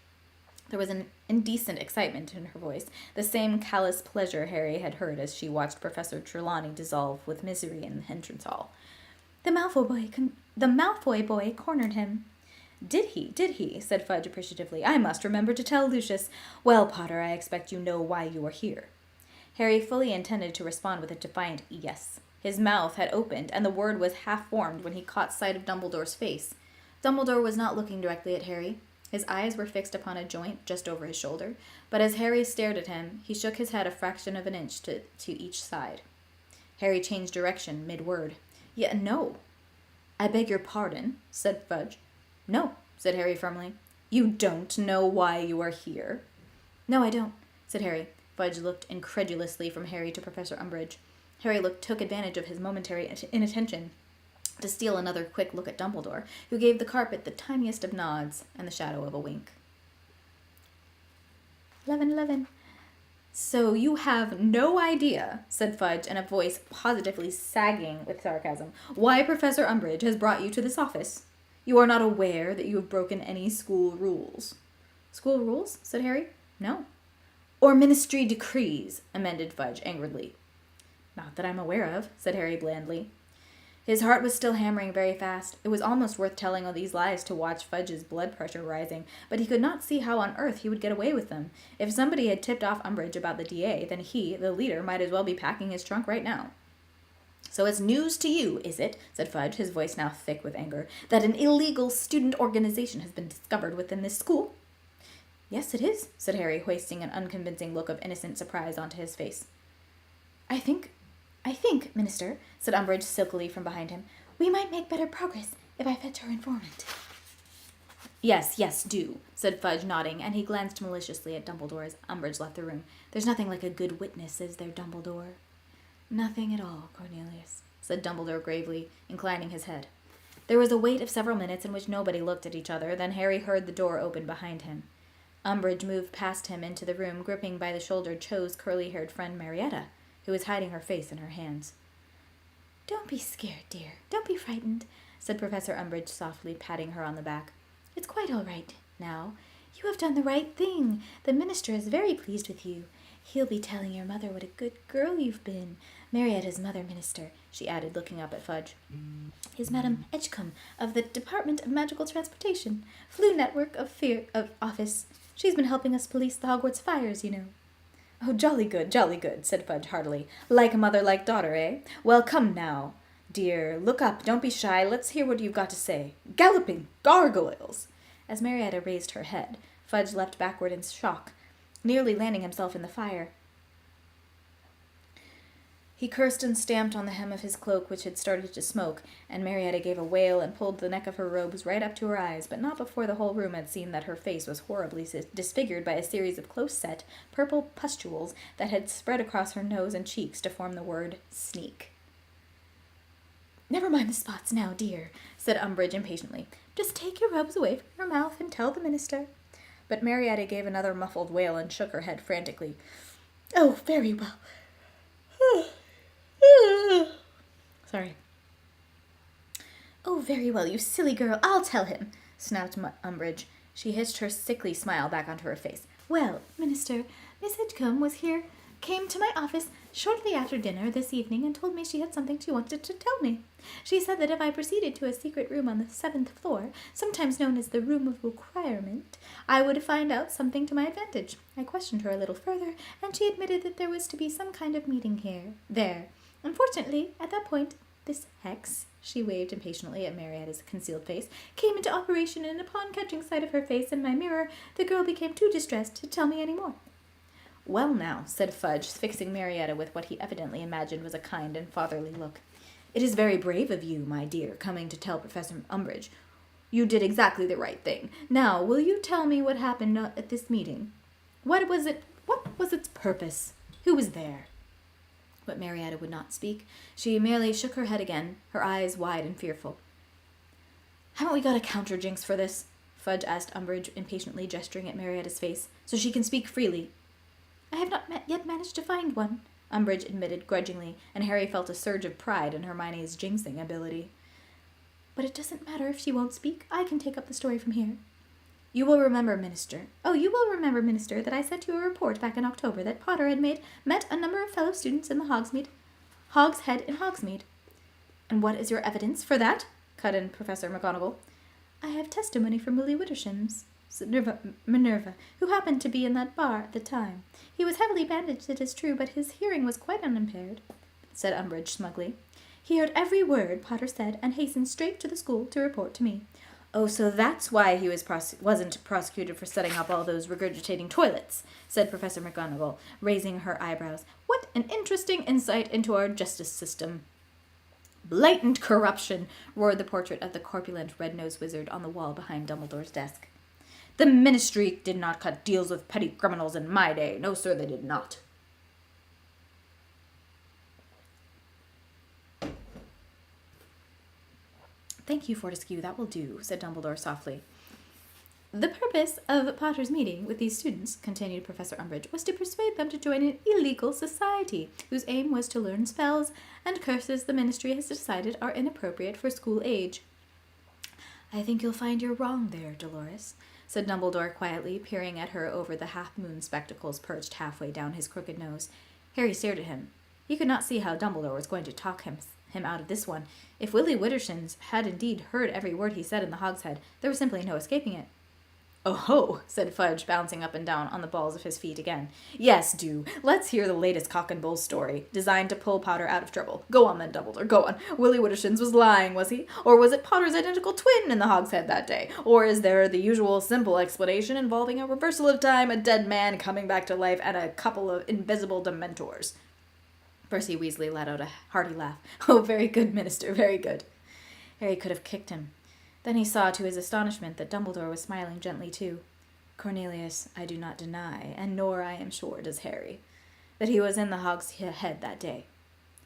There was an indecent excitement in her voice, the same callous pleasure Harry had heard as she watched Professor Trelawney dissolve with misery in the entrance hall. The Malfoy boy cornered him." Did he? Said Fudge appreciatively. "I must remember to tell Lucius. Well, Potter, I expect you know why you are here." Harry fully intended to respond with a defiant yes. His mouth had opened, and the word was half-formed when he caught sight of Dumbledore's face. Dumbledore was not looking directly at Harry. His eyes were fixed upon a joint just over his shoulder, but as Harry stared at him, he shook his head a fraction of an inch to each side. Harry changed direction mid-word. No. "I beg your pardon," said Fudge. "No," said Harry firmly. "You don't know why you are here?" "No, I don't," said Harry. Fudge looked incredulously from Harry to Professor Umbridge. Harry took advantage of his momentary inattention to steal another quick look at Dumbledore, who gave the carpet the tiniest of nods and the shadow of a wink. 11. "So you have no idea," said Fudge in a voice positively sagging with sarcasm, "why Professor Umbridge has brought you to this office? You are not aware that you have broken any school rules." "School rules?" said Harry. "No." "Or ministry decrees," amended Fudge angrily. "Not that I'm aware of," said Harry blandly. His heart was still hammering very fast. It was almost worth telling all these lies to watch Fudge's blood pressure rising, but he could not see how on earth he would get away with them. If somebody had tipped off Umbridge about the DA, then he, the leader, might as well be packing his trunk right now. "So it's news to you, is it," said Fudge, his voice now thick with anger, "that an illegal student organization has been discovered within this school?" "Yes, it is," said Harry, hoisting an unconvincing look of innocent surprise onto his face. I think, Minister," said Umbridge silkily from behind him, "we might make better progress if I fetch our informant." Yes, do," said Fudge, nodding, and he glanced maliciously at Dumbledore as Umbridge left the room. "There's nothing like a good witness, is there, Dumbledore?" "Nothing at all, Cornelius," said Dumbledore gravely, inclining his head. There was a wait of several minutes in which nobody looked at each other. Then Harry heard the door open behind him. Umbridge moved past him into the room, gripping by the shoulder Cho's curly-haired friend Marietta, who was hiding her face in her hands. "Don't be scared, dear. Don't be frightened," said Professor Umbridge softly, patting her on the back. "It's quite all right now. You have done the right thing. The minister is very pleased with you. He'll be telling your mother what a good girl you've been. Marietta's mother, Minister," she added, looking up at Fudge, "is Madame Edgecombe of the Department of Magical Transportation, Flu Network of Office. She's been helping us police the Hogwarts fires, you know." "Oh, jolly good," said Fudge heartily. "Like mother, like daughter, eh? Well, come now, dear, look up, don't be shy, let's hear what you've got to say. Galloping gargoyles!" As Marietta raised her head, Fudge leapt backward in shock, nearly landing himself in the fire. He cursed and stamped on the hem of his cloak, which had started to smoke, and Marietta gave a wail and pulled the neck of her robes right up to her eyes, but not before the whole room had seen that her face was horribly disfigured by a series of close-set, purple pustules that had spread across her nose and cheeks to form the word sneak. "Never mind the spots now, dear," said Umbridge impatiently. "Just take your robes away from your mouth and tell the minister." But Marietta gave another muffled wail and shook her head frantically. "Oh, very well. Sorry. "Oh, very well, you silly girl. I'll tell him," snapped Umbridge. She hitched her sickly smile back onto her face. "Well, Minister, Miss Edgecombe came to my office shortly after dinner this evening and told me she had something she wanted to tell me. She said that if I proceeded to a secret room on the 7th floor, sometimes known as the Room of Requirement, I would find out something to my advantage. I questioned her a little further, and she admitted that there was to be some kind of meeting there. Unfortunately, at that point, this hex," she waved impatiently at Marietta's concealed face, "came into operation, and upon catching sight of her face in my mirror, the girl became too distressed to tell me any more." "Well now," said Fudge, fixing Marietta with what he evidently imagined was a kind and fatherly look. "It is very brave of you, my dear, coming to tell Professor Umbridge. You did exactly the right thing. Now, will you tell me what happened at this meeting? What was its purpose? Who was there?" But Marietta would not speak. She merely shook her head again, her eyes wide and fearful. "Haven't we got a counter-jinx for this?" Fudge asked Umbridge, impatiently gesturing at Marietta's face, "so she can speak freely." "I have not yet managed to find one," Umbridge admitted grudgingly, and Harry felt a surge of pride in Hermione's jinxing ability. "But it doesn't matter if she won't speak. I can take up the story from here." You will remember, Minister, that I sent you a report back in October that Potter had met a number of fellow students in the Hogshead in Hogsmeade." "And what is your evidence for that?" cut in Professor McGonagall. "I have testimony from Willie Wittersham's Minerva, who happened to be in that bar at the time. He was heavily bandaged, it is true, but his hearing was quite unimpaired," said Umbridge smugly. "He heard every word Potter said and hastened straight to the school to report to me." "Oh, so that's why he wasn't prosecuted for setting up all those regurgitating toilets," said Professor McGonagall, raising her eyebrows. "What an interesting insight into our justice system." "Blatant corruption," roared the portrait of the corpulent red-nosed wizard on the wall behind Dumbledore's desk. "The ministry did not cut deals with petty criminals in my day. No, sir, they did not." "Thank you, Fortescue, that will do," said Dumbledore softly. "The purpose of Potter's meeting with these students," continued Professor Umbridge, "was to persuade them to join an illegal society, whose aim was to learn spells and curses the ministry has decided are inappropriate for school age." "I think you'll find you're wrong there, Dolores," said Dumbledore quietly, peering at her over the half-moon spectacles perched halfway down his crooked nose. Harry stared at him. He could not see how Dumbledore was going to talk him out of this one. If Willie Wittershins had indeed heard every word he said in the hogshead, there was simply no escaping it. "Oh ho," said Fudge, bouncing up and down on the balls of his feet again. "Yes, do. Let's hear the latest cock and bull story, designed to pull Potter out of trouble. Go on then, Dumbledore, go on. Willie Wittershins was lying, was he? Or was it Potter's identical twin in the hogshead that day? Or is there the usual simple explanation involving a reversal of time, a dead man coming back to life, and a couple of invisible dementors?" Percy Weasley let out a hearty laugh. "Oh, very good, Minister, very good." Harry could have kicked him. Then he saw, to his astonishment, that Dumbledore was smiling gently too. "Cornelius, I do not deny, and nor, I am sure, does Harry, that he was in the hogshead that day,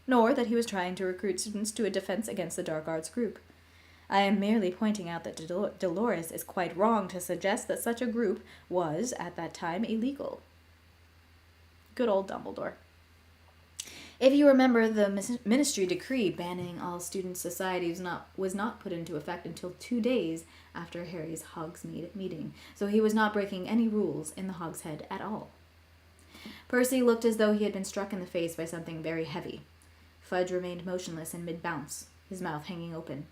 nor that he was trying to recruit students to a defense against the dark arts group. I am merely pointing out that Dolores is quite wrong to suggest that such a group was, at that time, illegal." Good old Dumbledore. If you remember, the ministry decree banning all student societies was not put into effect until 2 days after Harry's Hogsmeade meeting, so he was not breaking any rules in the Hogshead at all. Percy looked as though he had been struck in the face by something very heavy. Fudge remained motionless in mid-bounce, his mouth hanging open.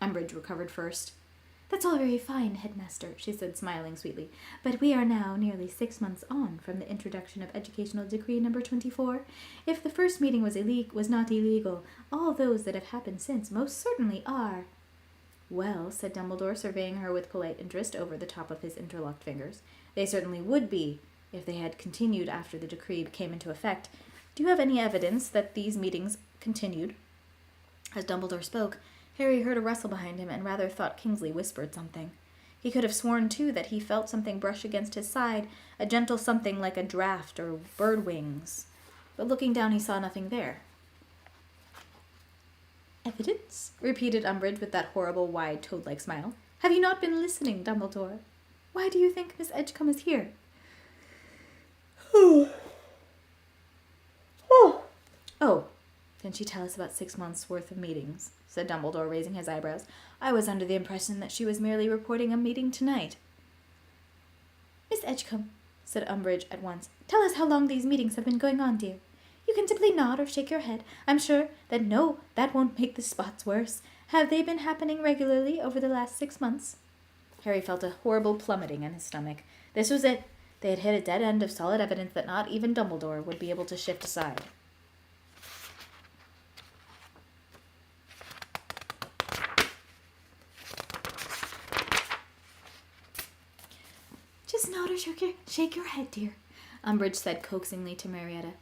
Umbridge recovered first. "That's all very fine, Headmaster," she said, smiling sweetly, "but we are now nearly 6 months on from the introduction of Educational Decree number 24. If the first meeting was not illegal, all those that have happened since most certainly are." "Well," said Dumbledore, surveying her with polite interest over the top of his interlocked fingers, "they certainly would be, if they had continued after the decree came into effect. Do you have any evidence that these meetings continued?" As Dumbledore spoke, Harry heard a rustle behind him and rather thought Kingsley whispered something. He could have sworn, too, that he felt something brush against his side, a gentle something like a draught or bird wings. But looking down, he saw nothing there. "Evidence?" repeated Umbridge with that horrible, wide, toad-like smile. "Have you not been listening, Dumbledore? Why do you think Miss Edgecombe is here?" "Oh, can she tell us about 6 months' worth of meetings?" said Dumbledore, raising his eyebrows. "I was under the impression that she was merely reporting a meeting tonight." "Miss Edgecombe," said Umbridge at once, "tell us how long these meetings have been going on, dear. You can simply nod or shake your head. I'm sure that no, that won't make the spots worse. Have they been happening regularly over the last 6 months? Harry felt a horrible plummeting in his stomach. This was it. They had hit a dead end of solid evidence that not even Dumbledore would be able to shift aside. "Just nod or shake your head, dear," Umbridge said coaxingly to Marietta.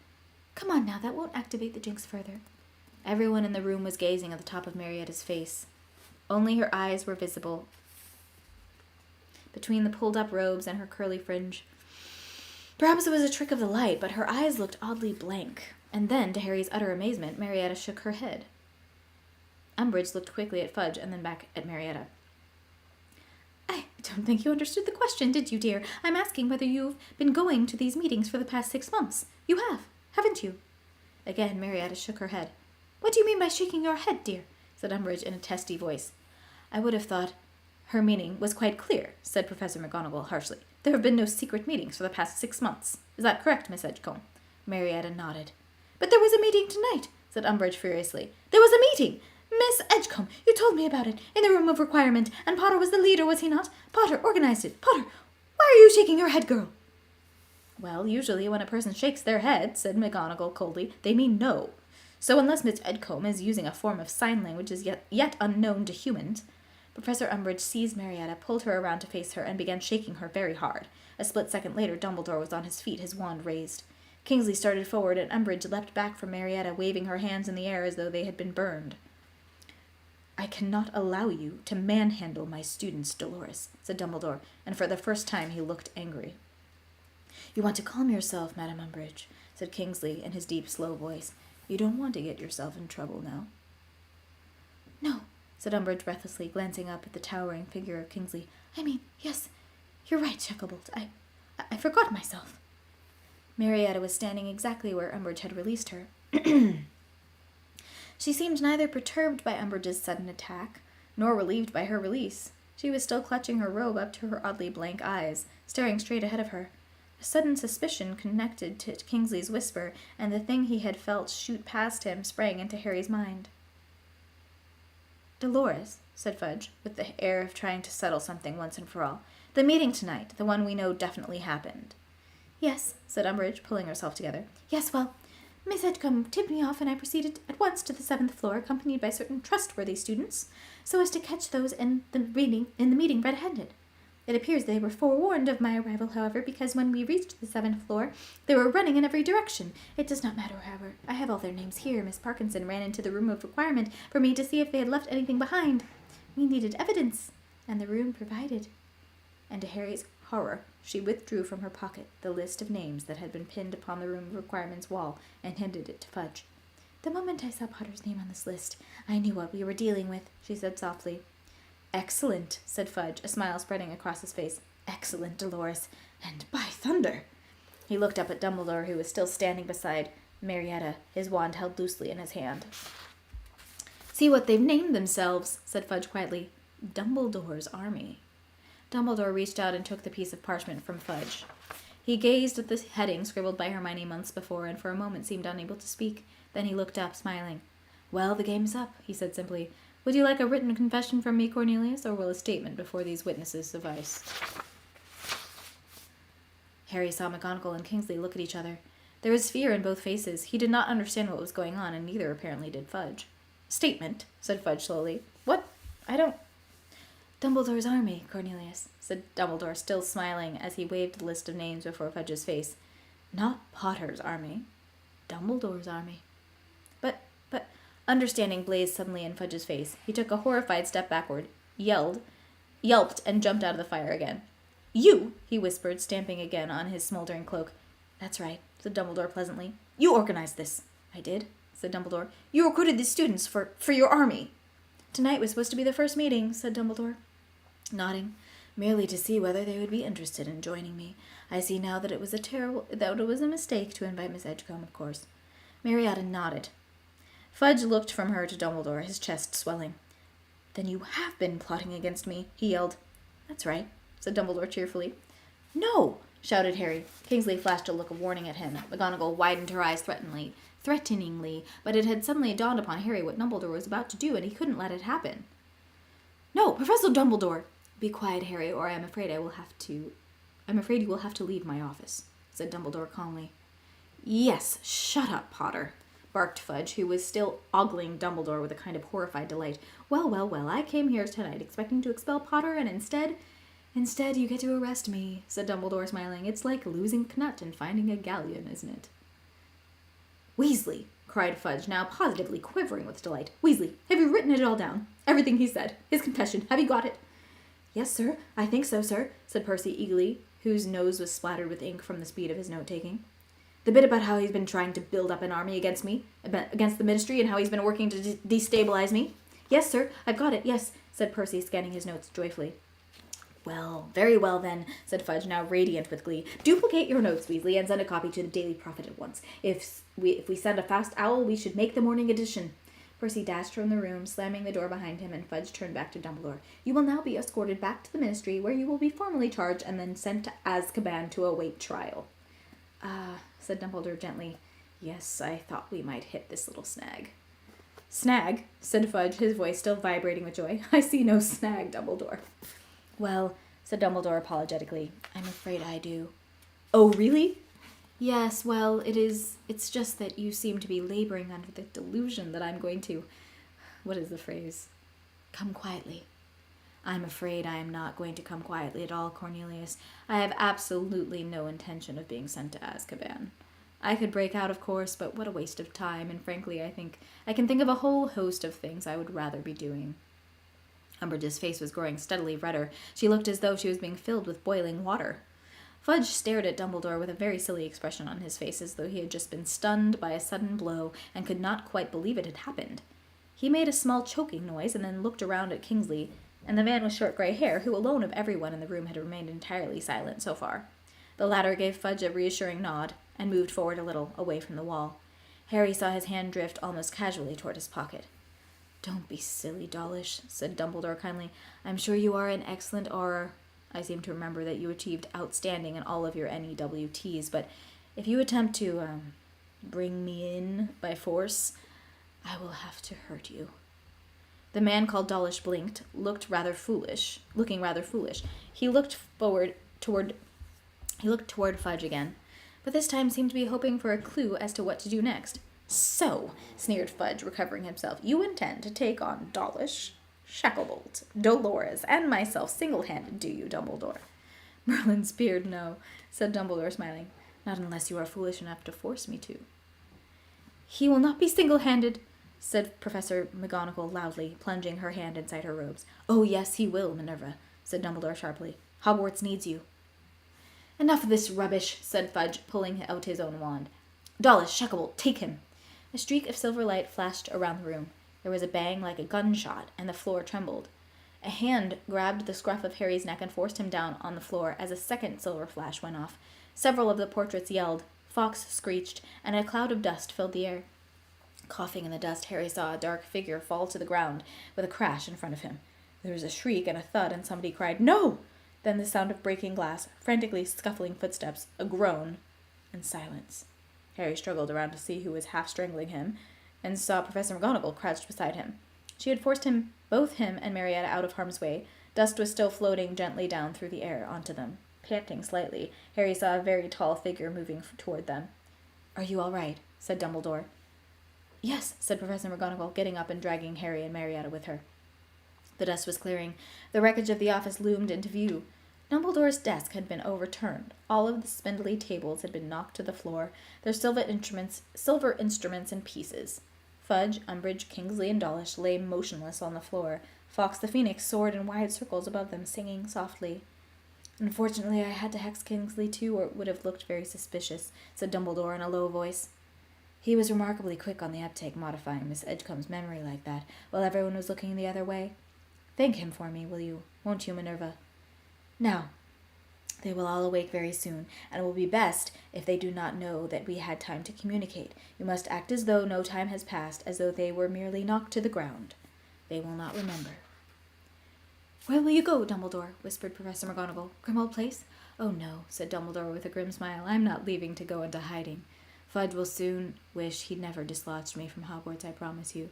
"Come on now, that won't activate the jinx further." Everyone in the room was gazing at the top of Marietta's face. Only her eyes were visible between the pulled-up robes and her curly fringe. Perhaps it was a trick of the light, but her eyes looked oddly blank. And then, to Harry's utter amazement, Marietta shook her head. Umbridge looked quickly at Fudge and then back at Marietta. "I don't think you understood the question, did you, dear? I'm asking whether you've been going to these meetings for the past 6 months. You have, haven't you?" Again, Marietta shook her head. "What do you mean by shaking your head, dear?" said Umbridge in a testy voice. "I would have thought her meaning was quite clear," said Professor McGonagall harshly. "There have been no secret meetings for the past 6 months. Is that correct, Miss Edgecombe?" Marietta nodded. "But there was a meeting tonight," said Umbridge furiously. "There was a meeting! Miss Edgecombe, you told me about it, in the room of requirement, and Potter was the leader, was he not? Potter organized it. Potter, why are you shaking your head, girl?" "Well, usually when a person shakes their head," said McGonagall coldly, "they mean no. So unless Miss Edgecombe is using a form of sign language is yet unknown to humans." Professor Umbridge seized Marietta, pulled her around to face her, and began shaking her very hard. A split second later, Dumbledore was on his feet, his wand raised. Kingsley started forward, and Umbridge leapt back from Marietta, waving her hands in the air as though they had been burned. "I cannot allow you to manhandle my students, Dolores," said Dumbledore, and for the first time he looked angry. "You want to calm yourself, Madame Umbridge," said Kingsley in his deep, slow voice. "You don't want to get yourself in trouble now." "No," said Umbridge breathlessly, glancing up at the towering figure of Kingsley. "I mean, yes, you're right, Shacklebolt. I forgot myself." Marietta was standing exactly where Umbridge had released her. She seemed neither perturbed by Umbridge's sudden attack, nor relieved by her release. She was still clutching her robe up to her oddly blank eyes, staring straight ahead of her. A sudden suspicion connected to Kingsley's whisper and the thing he had felt shoot past him sprang into Harry's mind. Dolores, said Fudge, with the air of trying to settle something once and for all. The meeting tonight, the one we know definitely happened. Yes, said Umbridge, pulling herself together. Yes, well, Miss Edgecombe tipped me off, and I proceeded at once to the 7th floor, accompanied by certain trustworthy students, so as to catch those in the meeting red-handed. It appears they were forewarned of my arrival, however, because when we reached the 7th floor, they were running in every direction. It does not matter, however. I have all their names here. Miss Parkinson ran into the room of requirement for me to see if they had left anything behind. We needed evidence, and the room provided. And to Harry's horror, she withdrew from her pocket the list of names that had been pinned upon the room of requirement's wall and handed it to Fudge. The moment I saw Potter's name on this list, I knew what we were dealing with, she said softly. Excellent, said Fudge, a smile spreading across his face. Excellent, Dolores, and by thunder! He looked up at Dumbledore, who was still standing beside Marietta, his wand held loosely in his hand. See what they've named themselves, said Fudge quietly. Dumbledore's Army. Dumbledore reached out and took the piece of parchment from Fudge. He gazed at the heading scribbled by Hermione months before, and for a moment seemed unable to speak. Then he looked up, smiling. Well, the game's up, he said simply. Would you like a written confession from me, Cornelius, or will a statement before these witnesses suffice? Harry saw McGonagall and Kingsley look at each other. There was fear in both faces. He did not understand what was going on, and neither apparently did Fudge. Statement, said Fudge slowly. What? I don't... Dumbledore's Army, Cornelius, said Dumbledore, still smiling as he waved the list of names before Fudge's face. Not Potter's Army. Dumbledore's Army. But, understanding blazed suddenly in Fudge's face. He took a horrified step backward, yelped, and jumped out of the fire again. You, he whispered, stamping again on his smoldering cloak. That's right, said Dumbledore pleasantly. You organized this. I did, said Dumbledore. You recruited these students for your army. Tonight was supposed to be the first meeting, said Dumbledore, nodding, merely to see whether they would be interested in joining me. I see now that it was a mistake to invite Miss Edgecombe, of course. Marietta nodded. Fudge looked from her to Dumbledore, his chest swelling. Then you have been plotting against me, he yelled. That's right, said Dumbledore cheerfully. No, shouted Harry. Kingsley flashed a look of warning at him. McGonagall widened her eyes threateningly, but it had suddenly dawned upon Harry what Dumbledore was about to do, and he couldn't let it happen. No, Professor Dumbledore! Be quiet, Harry, or I'm afraid you will have to leave my office, said Dumbledore calmly. Yes, shut up, Potter, barked Fudge, who was still ogling Dumbledore with a kind of horrified delight. Well, I came here tonight expecting to expel Potter, and instead you get to arrest me, said Dumbledore, smiling. It's like losing Knut and finding a galleon, isn't it? Weasley, cried Fudge, now positively quivering with delight. Weasley, have you written it all down? Everything he said. His confession. Have you got it? Yes, sir. I think so, sir, said Percy eagerly, whose nose was splattered with ink from the speed of his note-taking. The bit about how he's been trying to build up an army against me, against the Ministry, and how he's been working to destabilize me. Yes, sir, I've got it, yes, said Percy, scanning his notes joyfully. Well, very well then, said Fudge, now radiant with glee. Duplicate your notes, Weasley, and send a copy to the Daily Prophet at once. If we send a fast owl, we should make the morning edition. Percy dashed from the room, slamming the door behind him, and Fudge turned back to Dumbledore. You will now be escorted back to the Ministry, where you will be formally charged and then sent to Azkaban to await trial. Said Dumbledore gently. Yes, I thought we might hit this little snag. Snag, said Fudge, his voice still vibrating with joy. I see no snag, Dumbledore. Well, said Dumbledore apologetically, I'm afraid I do. Oh, really? Yes, well, it's just that you seem to be laboring under the delusion that I'm going to, what is the phrase? Come quietly. I'm afraid I am not going to come quietly at all, Cornelius. I have absolutely no intention of being sent to Azkaban. I could break out, of course, but what a waste of time, and frankly, I can think of a whole host of things I would rather be doing. Umbridge's face was growing steadily redder. She looked as though she was being filled with boiling water. Fudge stared at Dumbledore with a very silly expression on his face, as though he had just been stunned by a sudden blow and could not quite believe it had happened. He made a small choking noise and then looked around at Kingsley and the man with short gray hair, who alone of everyone in the room had remained entirely silent so far. The latter gave Fudge a reassuring nod and moved forward a little, away from the wall. Harry saw his hand drift almost casually toward his pocket. Don't be silly, Dawlish, said Dumbledore kindly. I'm sure you are an excellent Auror. I seem to remember that you achieved outstanding in all of your NEWTs, but if you attempt to, bring me in by force, I will have to hurt you. The man called Dawlish blinked, looking rather foolish. He looked toward Fudge again, but this time seemed to be hoping for a clue as to what to do next. So, sneered Fudge, recovering himself, you intend to take on Dawlish, Shacklebolt, Dolores, and myself single-handed, do you, Dumbledore? Merlin's beard, no, said Dumbledore, smiling. Not unless you are foolish enough to force me to. He will not be single-handed, said Professor McGonagall loudly, plunging her hand inside her robes. Oh, yes, he will, Minerva, said Dumbledore sharply. Hogwarts needs you. Enough of this rubbish, said Fudge, pulling out his own wand. Dawlish, Shacklebolt, take him. A streak of silver light flashed around the room. There was a bang like a gunshot, and the floor trembled. A hand grabbed the scruff of Harry's neck and forced him down on the floor as a second silver flash went off. Several of the portraits yelled, Fawkes screeched, and a cloud of dust filled the air. Coughing in the dust, Harry saw a dark figure fall to the ground with a crash in front of him. There was a shriek and a thud, and somebody cried, No! Then the sound of breaking glass, frantically scuffling footsteps, a groan, and silence. Harry struggled around to see who was half strangling him, and saw Professor McGonagall crouched beside him. She had forced both him and Marietta out of harm's way. Dust was still floating gently down through the air onto them. Panting slightly, Harry saw a very tall figure moving toward them. Are you all right? Said Dumbledore. Yes, said Professor McGonagall, getting up and dragging Harry and Marietta with her. The dust was clearing. The wreckage of the office loomed into view. Dumbledore's desk had been overturned. All of the spindly tables had been knocked to the floor, their silver instruments in pieces. Fudge, Umbridge, Kingsley, and Dawlish lay motionless on the floor. Fawkes the Phoenix soared in wide circles above them, singing softly. Unfortunately, I had to hex Kingsley too, or it would have looked very suspicious, said Dumbledore in a low voice. He was remarkably quick on the uptake, modifying Miss Edgecombe's memory like that, while everyone was looking the other way. Thank him for me, will you? Won't you, Minerva? Now, they will all awake very soon, and it will be best if they do not know that we had time to communicate. You must act as though no time has passed, as though they were merely knocked to the ground. They will not remember. Where will you go, Dumbledore? Whispered Professor McGonagall. Grimmauld Place? Oh, no, said Dumbledore with a grim smile. I'm not leaving to go into hiding. Fudge will soon wish he'd never dislodged me from Hogwarts, I promise you.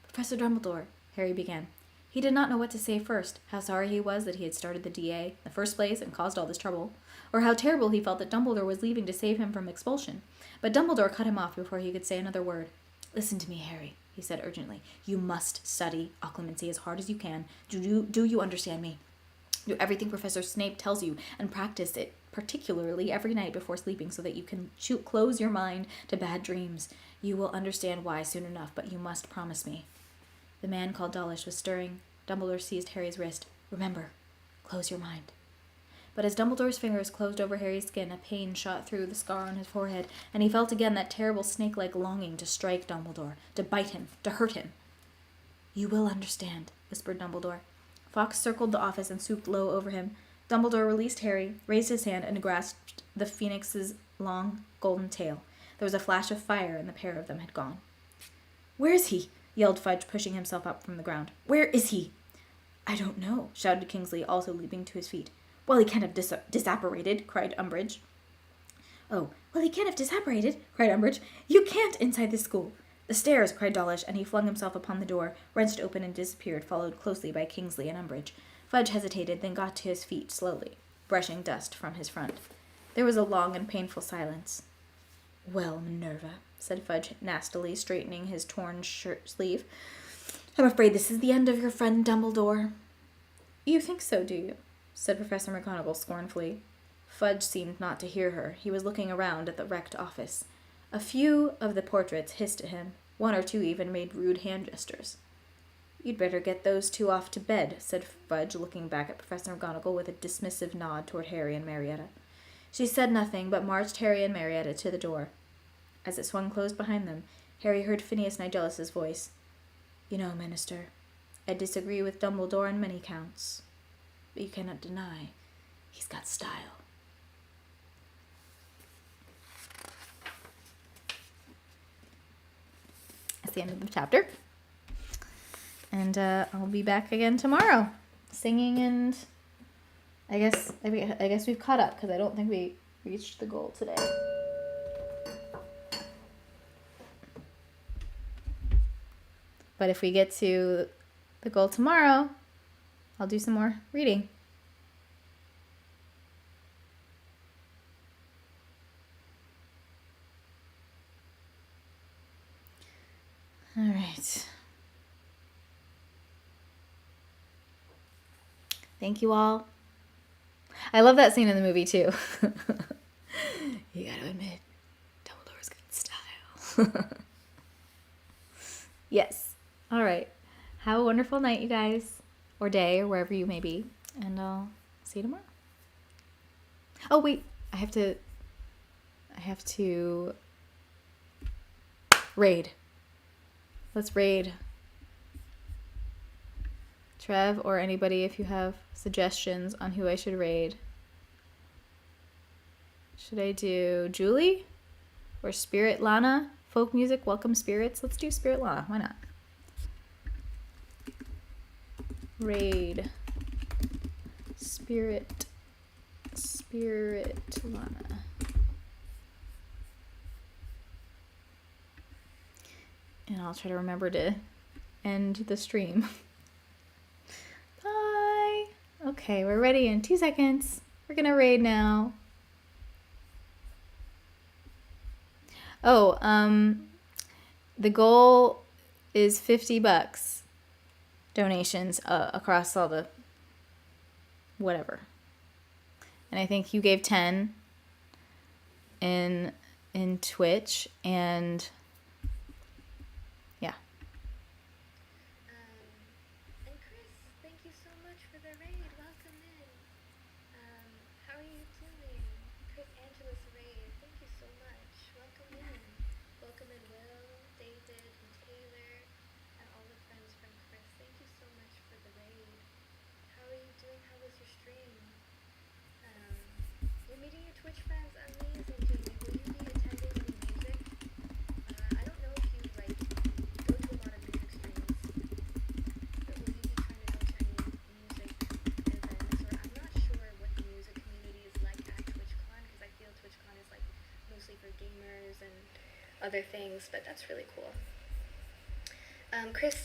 Professor Dumbledore, Harry began. He did not know what to say first, how sorry he was that he had started the DA in the first place and caused all this trouble, or how terrible he felt that Dumbledore was leaving to save him from expulsion. But Dumbledore cut him off before he could say another word. Listen to me, Harry, he said urgently. You must study occlumency as hard as you can. Do you understand me? Do everything Professor Snape tells you and practice it, particularly every night before sleeping, so that you can close your mind to bad dreams. You will understand why soon enough, but you must promise me. The man called Dawlish was stirring. Dumbledore seized Harry's wrist. Remember, close your mind. But as Dumbledore's fingers closed over Harry's skin, a pain shot through the scar on his forehead, and he felt again that terrible snake-like longing to strike Dumbledore, to bite him, to hurt him. You will understand, whispered Dumbledore. Fawkes circled the office and swooped low over him. Dumbledore released Harry, raised his hand, and grasped the phoenix's long, golden tail. There was a flash of fire, and the pair of them had gone. Where is he? Yelled Fudge, pushing himself up from the ground. Where is he? I don't know, shouted Kingsley, also leaping to his feet. Well, he can't have disapparated, cried Umbridge. Oh, well, he can't have disapparated, cried Umbridge. You can't inside this school. The stairs, cried Dawlish, and he flung himself upon the door, wrenched open and disappeared, followed closely by Kingsley and Umbridge. Fudge hesitated, then got to his feet slowly, brushing dust from his front. There was a long and painful silence. Well, Minerva, said Fudge nastily, straightening his torn shirt sleeve, I'm afraid this is the end of your friend Dumbledore. You think so, do you? Said Professor McGonagall scornfully. Fudge seemed not to hear her. He was looking around at the wrecked office. A few of the portraits hissed at him. One or two even made rude hand gestures. You'd better get those two off to bed, said Fudge, looking back at Professor McGonagall with a dismissive nod toward Harry and Marietta. She said nothing, but marched Harry and Marietta to the door. As it swung closed behind them, Harry heard Phineas Nigellus's voice. You know, Minister, I disagree with Dumbledore on many counts, but you cannot deny he's got style. That's the end of the chapter. And I'll be back again tomorrow, singing, and I guess we've caught up because I don't think we reached the goal today. But if we get to the goal tomorrow, I'll do some more reading. All right. Thank you all. I love that scene in the movie too. You gotta admit, Dumbledore's good style. Yes. All right. Have a wonderful night, you guys, or day, or wherever you may be, and I'll see you tomorrow. Oh wait, I have to raid. Let's raid. Trev or anybody, if you have suggestions on who I should raid. Should I do Julie or Spirit Lana? Folk music, welcome spirits. Let's do Spirit Lana. Why not? Raid. Spirit Lana. And I'll try to remember to end the stream. Bye. Okay, we're ready in 2 seconds. We're gonna raid now. Oh, the goal is $50 donations across all the whatever. And I think you gave 10 in Twitch, and yeah. And Chris, thank you so much for the raid. Welcome in. How are you doing? Chris Angeles raid. Thank you so much. Welcome in. Welcome in Will, David, and Taylor, and all the friends from Chris. Thank you so much for the raid. How are you doing? How was your stream? You're meeting your Twitch friends. Amazing, Jamie. Will you be attending any music? I don't know if you go to a lot of music streams, but will you be trying to go to any music events? Or I'm not sure what the music community is like at TwitchCon, because I feel TwitchCon is like mostly for gamers and other things, but that's really cool. Chris